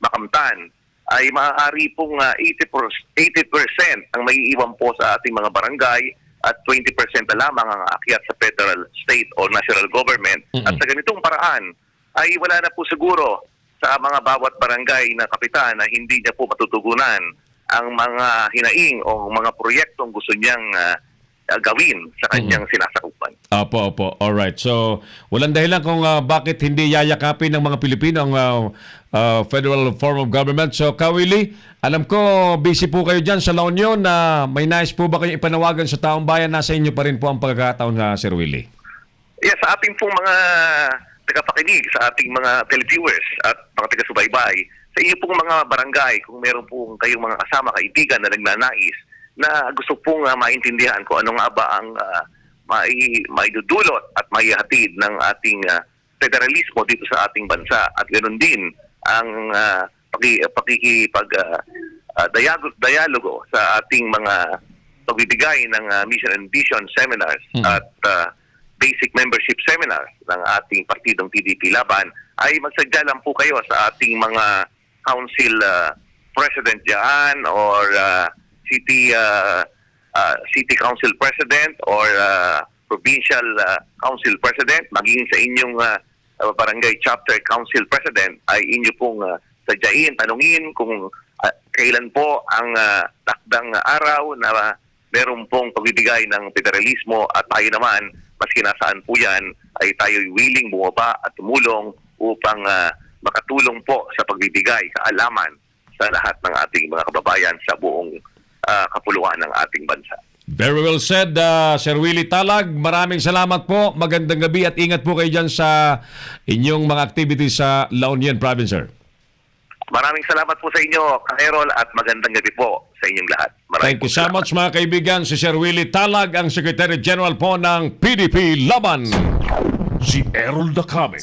makamtan, ay maaari pong 80% ang maiiwan po sa ating mga barangay at 20% na lamang ang akyat sa federal, state o national government. At sa ganitong paraan ay wala na po siguro sa mga bawat barangay na kapitan na hindi niya po matutugunan ang mga hinaing o mga proyektong gusto niyang gawin sa kanyang sinasakupan. Opo. Alright. So, walang dahilan kung bakit hindi yayakapin ng mga Pilipino ang federal form of government. So, Kawili, alam ko busy po kayo dyan sa La Union. May nais po ba kayong ipanawagan sa taong bayan? Nasa inyo pa rin po ang pagkakataon, Sir Willie. Yes, sa ating pong mga tagapakinig, sa ating mga televiewers at mga taga-subaybay, sa iyo pong mga barangay, kung meron pong kayong mga kasama, kaibigan na nagnanais na gusto pong maintindihan kung ano nga ba ang maidudulot at maihatid ng ating federalismo dito sa ating bansa. At ganoon din ang dialogo sa ating mga pagbibigay ng mission and vision seminars at basic membership seminars ng ating partidong PDP Laban, ay magsadya lang po kayo sa ating mga council president dyan or city council president or provincial council president, maging sa inyong barangay chapter council president, ay inyo pong sadyain, tanungin kung kailan po ang takdang araw na meron pong pagbibigay ng federalismo, at tayo naman, maski nasaan po yan, ay tayo willing bumaba at tumulong upang makatulong po sa pagbibigay kaalaman sa lahat ng ating mga kababayan sa buong kapuluan ng ating bansa. Very well said, Sir Willie Talag. Maraming salamat po. Magandang gabi at ingat po kayo dyan sa inyong mga activities sa La Union Province, sir. Maraming salamat po sa inyo, Kang Errol, at magandang gabi po sa inyong lahat. Thank you so much, mga kaibigan. Si Sir Willie Talag, ang Secretary General po ng PDP Laban. Si Errol Dacame,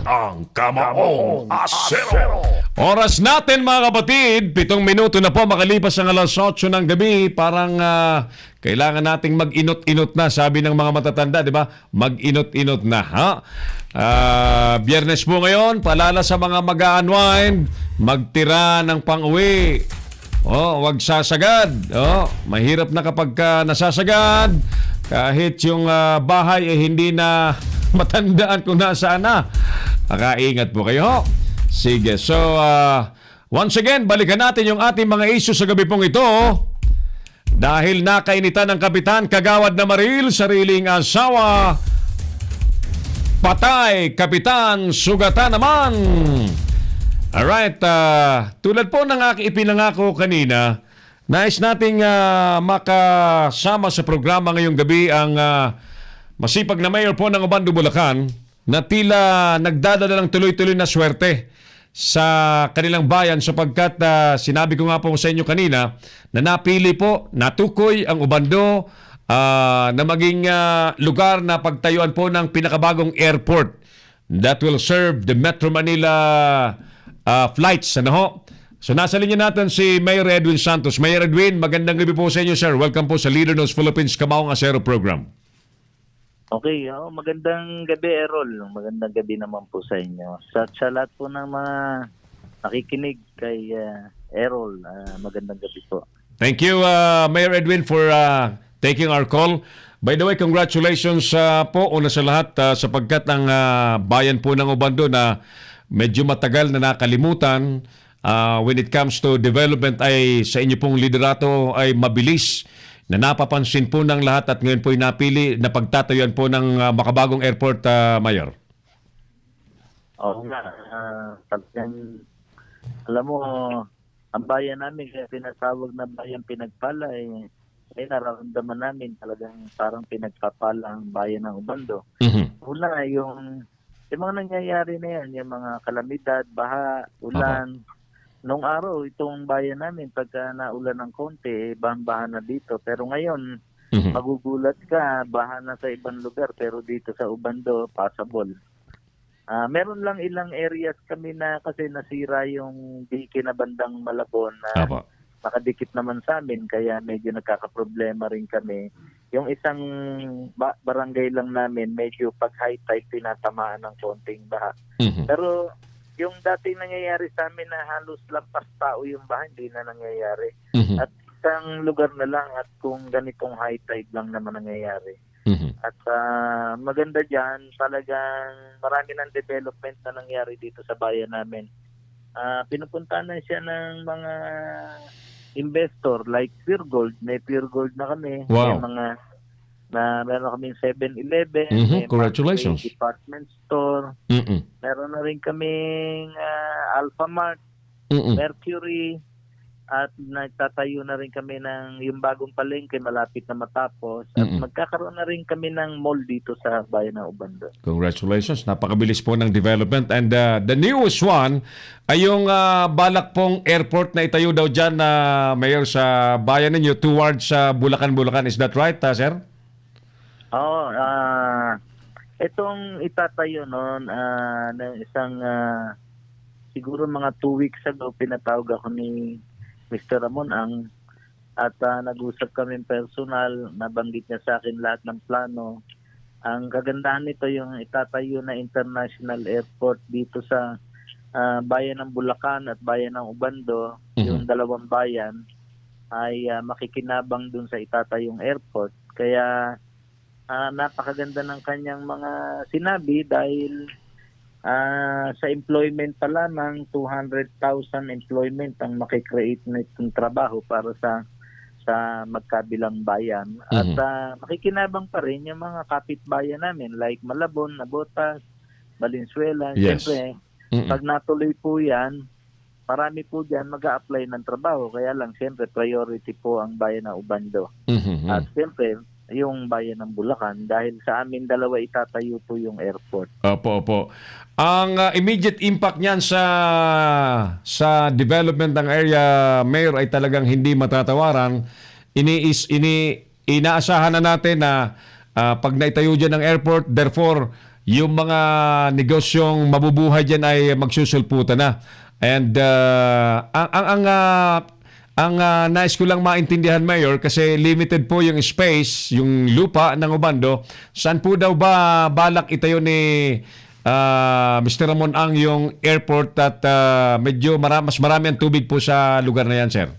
ang Kamaong Asero. Oras natin, mga kapatid, 7 minuto na po makalipas ang alas 8 ng gabi. Parang kailangan nating mag-inot-inot na, sabi ng mga matatanda, di ba? Mag-inot-inot na, ha? Biyernes po ngayon, paalala sa mga mag-unwind, magtira ng pang-uwi. Wag sasagad. Mahirap na kapag nasasagad. Kahit yung bahay ay hindi na matandaan kung nasaan na. Makaingat po kayo. Sige, so once again, balikan natin yung ating mga issue sa gabi pong ito. Dahil nakainitan ng Kapitan Kagawad na Maril, sariling asawa, patay, Kapitan, sugatan naman. Alright, tulad po ng ipinangako kanina, nais nating makasama sa programa ngayong gabi ang masipag na mayor po ng Obando, Bulacan, na tila nagdadala ng tuloy-tuloy na swerte sa kanilang bayan, sapagkat sinabi ko nga po sa inyo kanina na napili po, natukoy ang Obando na maging lugar na pagtayuan po ng pinakabagong airport that will serve the Metro Manila flights. So nasa linya natin si Mayor Edwin Santos. Mayor Edwin, magandang gabi po sa inyo, sir. Welcome po sa Leader Knows Philippines Kamaong Asero program. Okay, magandang gabi, Errol. Magandang gabi naman po sa inyo. Sa lahat po ng mga nakikinig kay Errol, magandang gabi po. Thank you, Mayor Edwin, for taking our call. By the way, congratulations po una sa lahat sapagkat ang bayan po ng Obando na medyo matagal na nakalimutan when it comes to development ay sa inyo pong liderato ay mabilis na napapansin po ng lahat, at ngayon po ay napili na pagtatayuan po ng makabagong airport, Mayor. Oo nga. Alam mo, ang bayan namin, kaya tinatawag na bayan pinagpala, ay nararamdaman namin talagang parang pinagpapala ang bayan ng Obando. Mm-hmm. Una, yung mga nangyayari na yan, yung mga kalamidad, baha, ulan. Nung araw, itong bayan namin, pagka naulan ng konti, bahan-bahan na dito. Pero ngayon, magugulat ka, baha na sa ibang lugar, pero dito sa Obando, passable. Meron lang ilang areas kami na kasi nasira yung dike na bandang Malabon na nakadikit naman sa amin, kaya medyo nagkakaproblema rin kami. Yung isang barangay lang namin, medyo pag high tide, tinatamaan ng konting baha. Mm-hmm. Pero yung dating nangyayari sa amin na halos lampas tao yung bahay, hindi na nangyayari. Mm-hmm. At isang lugar na lang, at kung ganitong high tide lang naman nangyayari. Mm-hmm. At maganda dyan, talagang marami ng development na nangyari dito sa bayan namin. Pinupuntahan na siya ng mga investor like Pure Gold. May Pure Gold na kami. Wow. Meron kaming 7-Eleven, congratulations. May department store, meron na rin kaming Alphamart, Mercury, at nagtatayo na rin kami ng yung bagong palengke malapit na matapos at magkakaroon na rin kami ng mall dito sa bayan ng Ubando. Congratulations. Napakabilis po ng development. And the newest one ay yung balak pong airport na itayo daw dyan na mayor sa bayan ninyo towards Bulacan. Is that right, sir? Oo. Itong itatayo noon ng isang siguro mga 2 weeks ago pinatawag ako ni Mr. Ramon at nag-usap kami personal, nabanggit niya sa akin lahat ng plano. Ang kagandahan nito yung itatayo na international airport dito sa bayan ng Bulacan at bayan ng Ubando, yung dalawang bayan ay makikinabang dun sa itatayong airport. Kaya napakaganda ng kanyang mga sinabi dahil sa employment pa lamang 200,000 employment ang makikreate na itong trabaho para sa magkabilang bayan at makikinabang pa rin yung mga kapitbayan namin like Malabon, Nabotas, Valenzuela. Yes. Siyempre, pag natuloy po yan, marami po dyan mag-a-apply ng trabaho. Kaya lang, siyempre, priority po ang bayan ng Ubando. At siyempre, yung bayan ng Bulacan dahil sa amin dalawa itatayo po yung airport. Opo. Ang immediate impact niyan sa development ng area, Mayor, ay talagang hindi matatawaran. Inaasahan na natin na pag naitayo dyan ng airport, therefore, yung mga negosyong mabubuhay dyan ay magsusulputan na. And ang nais ko lang maintindihan, Mayor, kasi limited po yung space, yung lupa ng Ubando. Saan po daw ba balak itayo ni Mr. Ramon ang yung airport at medyo mas marami ang tubig po sa lugar na yan, sir?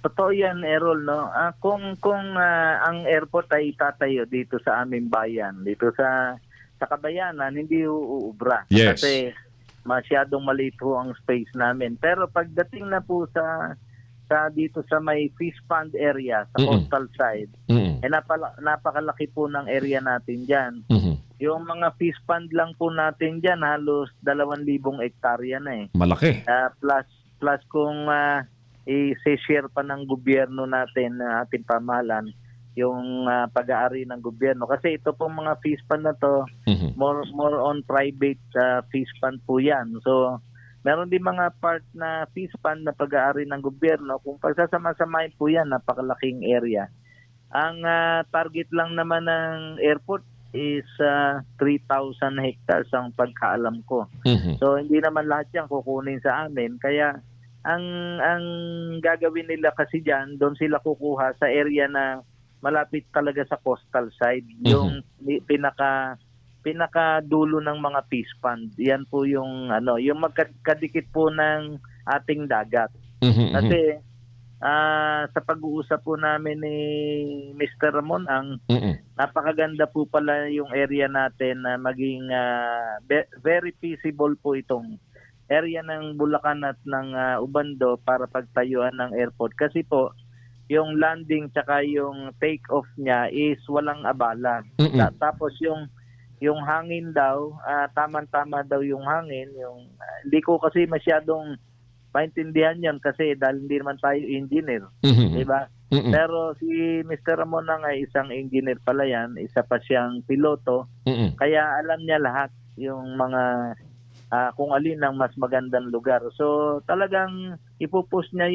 Totoo yan, Errol, no? Kung ang airport ay itatayo dito sa aming bayan, dito sa Kabayanan, hindi uubra. Yes. Kasi masyadong maliit po ang space namin. Pero pagdating na po sa dito sa may fish pond area, sa coastal side, napakalaki po ng area natin dyan. Yung mga fish pond lang po natin dyan, halos 2,000 hektarya na eh. Malaki. Plus kung i-share pa ng gobyerno natin, ating pamahalan, yung pag-aari ng gobyerno. Kasi ito pong mga fish pond na to, more on private fish pond po yan. So, meron din mga part na fish pond na pag-aari ng gobyerno. Kung pagsasama-samahin po yan, napakalaking area. Ang target lang naman ng airport is 3,000 hectares ang pagkaalam ko. So, hindi naman lahat yan kukunin sa amin. Kaya, ang gagawin nila kasi dyan, doon sila kukuha sa area na malapit talaga sa coastal side, yung pinaka dulo ng mga fish pond. Yan po yung yung magkadikit po ng ating dagat. Kasi sa pag-uusap po namin ni Mr. Ramon, ang napakaganda po pala yung area natin na maging very feasible po itong area ng Bulacan at ng Ubando para pagtayuan ng airport. Kasi po yung landing tsaka yung take off niya is walang abala. Tapos yung hangin daw, tama-tama daw yung hangin. Hindi ko kasi masyadong maintindihan yan kasi dahil hindi naman tayo engineer. Diba? Pero si Mr. Ramon ay isang engineer pala yan, isa pa siyang piloto. Kaya alam niya lahat yung mga kung alin ang mas magandang lugar. So talagang ipupush niya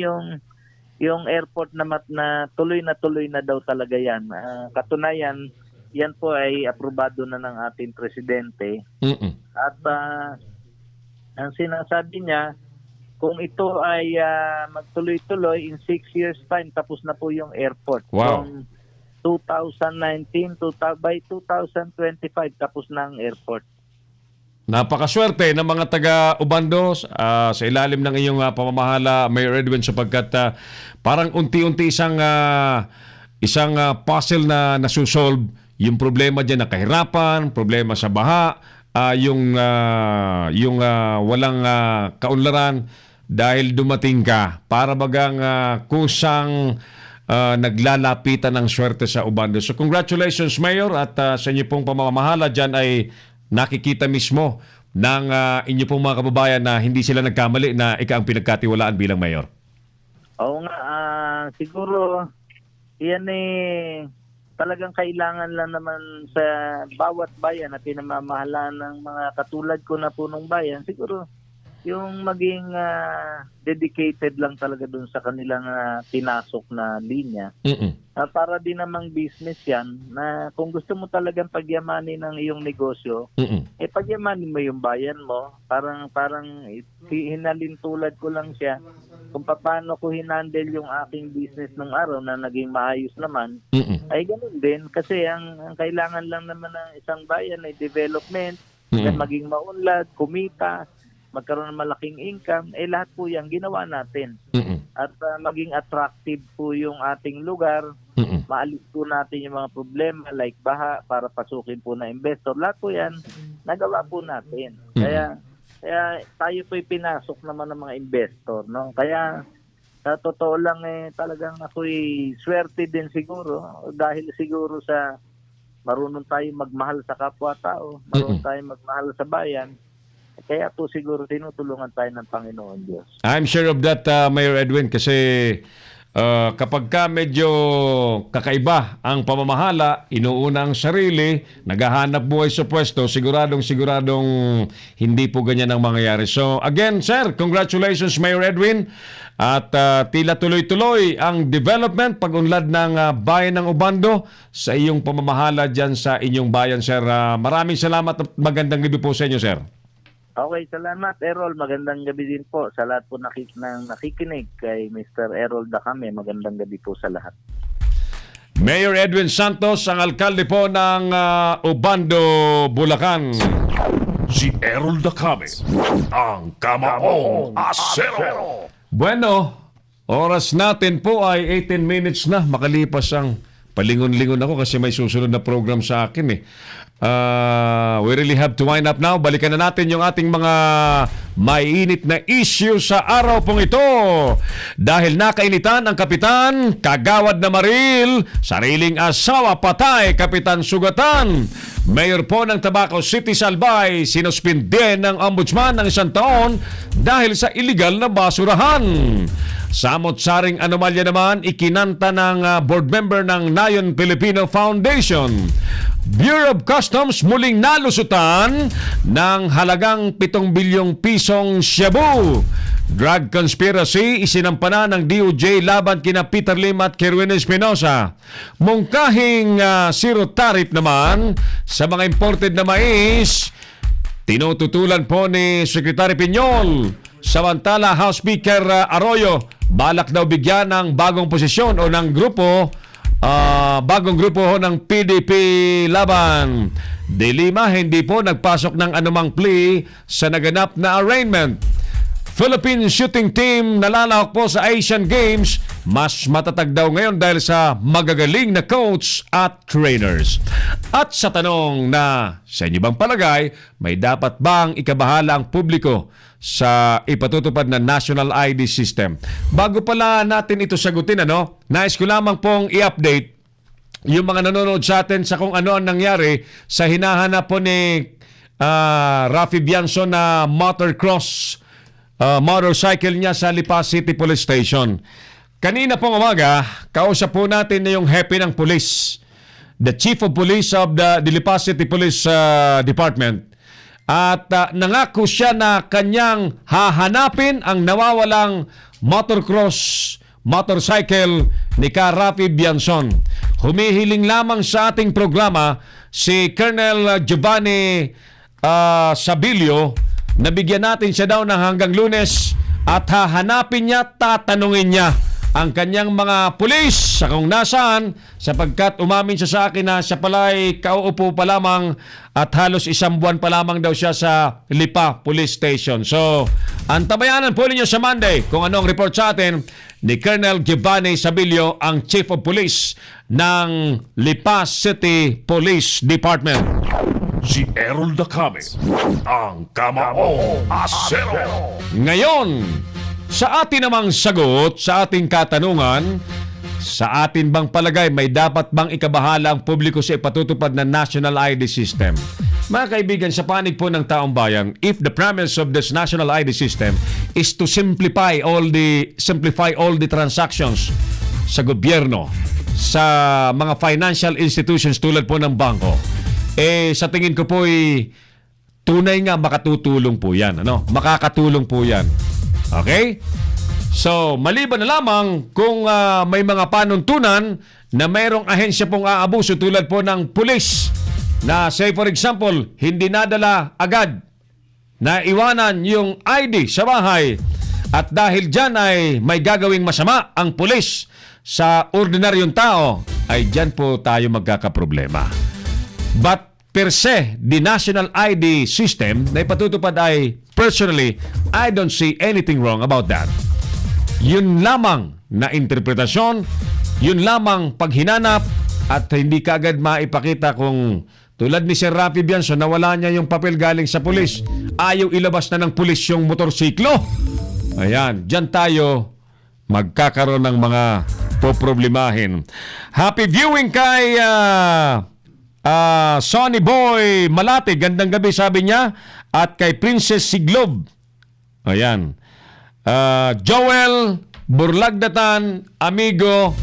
yung airport na tuloy na daw talaga yan. Katunayan, yan po ay aprobado na ng ating presidente. At ang sinasabi niya, kung ito ay magtuloy-tuloy, in 6 years time, tapos na po yung airport. Wow. From 2019, by 2025, tapos na ang airport. Napakaswerte ng mga taga-Ubando sa ilalim ng iyong pamamahala, Mayor Edwin, sapagkat parang unti-unti isang puzzle na nasusolve yung problema dyan na kahirapan, problema sa baha, yung walang kaunlaran dahil dumating ka para bagang kusang naglalapitan ng swerte sa Ubando. So congratulations, Mayor, at sa inyo pong pamamahala dyan ay nakikita mismo ng inyo pong mga kababayan na hindi sila nagkamali na ika ang pinagkatiwalaan bilang mayor? Oo nga, siguro yan talagang kailangan lang naman sa bawat bayan na pinamamahalaan ng mga katulad ko na punong bayan, siguro yung maging dedicated lang talaga dun sa kanilang pinasok na linya. Para din namang business yan na kung gusto mo talagang pagyamanin ng iyong negosyo, pagyamanin mo yung bayan mo. Parang hinalintulad ko lang siya kung paano ko hinandle yung aking business ng araw na naging maayos naman. Ay ganun din kasi ang kailangan lang naman ng isang bayan ay development, maging maunlad, kumita, magkaroon ng malaking income, lahat po yan ginawa natin. At maging attractive po yung ating lugar, maalis po natin yung mga problema like baha para pasukin po na investor. Lahat po yan, nagawa po natin. Kaya tayo po'y pinasok naman ng mga investor. No? Kaya sa totoo lang talagang ako'y swerte din siguro dahil siguro sa marunong tayo magmahal sa kapwa-tao, marunong tayo magmahal sa bayan. Kaya po siguro tinutulungan tayo ng Panginoon Diyos. I'm sure of that, Mayor Edwin, kasi kapag ka medyo kakaiba ang pamamahala, inuuna ang sarili, naghahanap buhay sa pwesto, siguradong hindi po ganyan ang mangyayari. So again, sir, congratulations, Mayor Edwin. At tila tuloy-tuloy ang development, pag-unlad ng bayan ng Obando sa iyong pamamahala dyan sa inyong bayan, sir. Maraming salamat at magandang gabi po sa inyo, sir. Okay, salamat Errol. Magandang gabi din po sa lahat po nakikinig kay Mr. Errol Dacame. Magandang gabi po sa lahat. Mayor Edwin Santos, ang alkalde po ng Obando, Bulacan. Si Errol Dacame, ang Kamaong Asero. Bueno, oras natin po ay 18 minutes na. Makalipas ang palingon-lingon ako kasi may susunod na program sa akin We really have to wind up now. Balikan na natin yung ating mga maiinit na issue sa araw pong ito. Dahil nakainitan ang kapitan, kagawad na maril, sariling asawa patay, kapitan sugatan. Mayor po ng Tabaco City, Albay, sinuspinde ng ombudsman ng 1 taon dahil sa illegal na basurahan. Samot-saring anomalya naman, ikinanta ng board member ng Nayon Filipino Foundation. Bureau of Customs muling nalusutan ng halagang 7 bilyong pisong shabu. Drug conspiracy isinampana ng DOJ laban kina Peter Lim at Kerwin Espinosa. Mungkahing zero tariff naman sa mga imported na mais, tinututulan po ni Secretary Piñol. Samantala, House Speaker Arroyo balak daw bigyan ng bagong posisyon o ng grupo, bagong grupo ho ng PDP laban. De Lima hindi po nagpasok ng anumang plea sa naganap na arraignment. Philippine shooting team nalalahok po sa Asian Games. Mas matatag daw ngayon dahil sa magagaling na coach at trainers. At sa tanong na sa inyo bang palagay, may dapat bang ikabahala ang publiko sa ipatutupad na National ID System? Bago pala natin ito sagutin, nais ko lamang pong i-update yung mga nanonood sa atin sa kung ano ang nangyari sa hinahanap po ni Rafi Bianson na motorcycle niya sa Lipa City Police Station. Kanina pong umaga, kausap po natin na yung hepe ng police, the Chief of Police of the Lipa City Police Department. At nangako siya na kanyang hahanapin ang nawawalang motorcycle ni Rafi Bianson. Humihiling lamang sa ating programa si Colonel Giovanni Sabilio. Nabigyan natin siya daw ng hanggang Lunes at hahanapin niya, tatanungin niya ang kanyang mga pulis sa kung nasaan, sapagkat umamin siya sa akin na siya pala'y kauupo pa lamang at halos 1 buwan pa lamang daw siya sa Lipa Police Station. So, antabayanan po ninyo sa Monday kung anong report sa atin ni Colonel Giovanni Sabilio, ang Chief of Police ng Lipa City Police Department. Si Errol Dacame, ang Kamaong Asero. Ngayon, sa atin namang sagot sa ating katanungan, sa atin bang palagay may dapat bang ikabahala ang publiko sa ipatutupad na National ID System? Mga kaibigan, sa panig po ng taong bayan, if the premise of this national ID system is to simplify all the transactions sa gobyerno, sa mga financial institutions tulad po ng bangko, sa tingin ko po tunay nga makatutulong po yan. Makakatulong po yan. Okay? So, maliban na lamang kung may mga panuntunan na mayroong ahensya pong aabuso tulad po ng pulis na say for example, hindi nadala agad na iwanan yung ID sa bahay at dahil dyan ay may gagawing masama ang pulis sa ordinaryong tao, ay dyan po tayo magkakaproblema. But per se, the national ID system na ipatutupad ay personally, I don't see anything wrong about that. Yun lamang na interpretasyon, yun lamang paghinanap at hindi kaagad maipakita kung tulad ni Sir Rafi Bianso, nawala niya yung papel galing sa pulis. Ayaw ilabas na ng pulis yung motorsiklo. Ayan, dyan tayo magkakaroon ng mga poproblemahin. Happy viewing kay Sonny Boy Malate. Gandang gabi sabi niya. At kay Princess Siglob. Ayan. Joel Burlagdatan, amigo,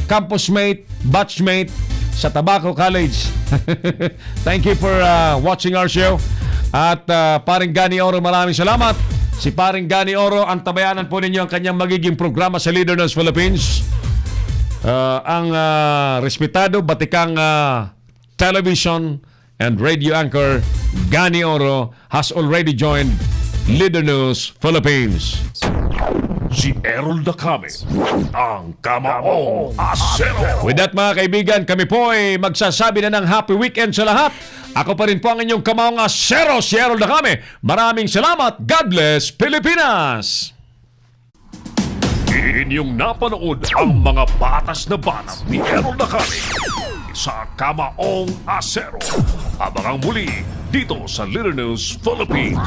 campus mate, batchmate sa Tabaco College. Thank you for watching our show. At paring Gani Oro, maraming salamat. Si paring Gani Oro, ang tabayanan po ninyo ang kanyang magiging programa sa Leader News Philippines. Ang respetado, batikang television and radio anchor Gani Oro has already joined Leader News Philippines. Si Errol Dacame, ang Kamaong Asero. With that mga kaibigan, kami po ay magsasabi na ng happy weekend sa lahat. Ako pa rin po ang inyong Kamaong Asero, si Errol Dacame. Maraming salamat. God bless Pilipinas! Inyong napanood ang mga batas na banat ni Errol Dacame sa Kamaong Asero. Abangang muli dito sa Leader News Philippines.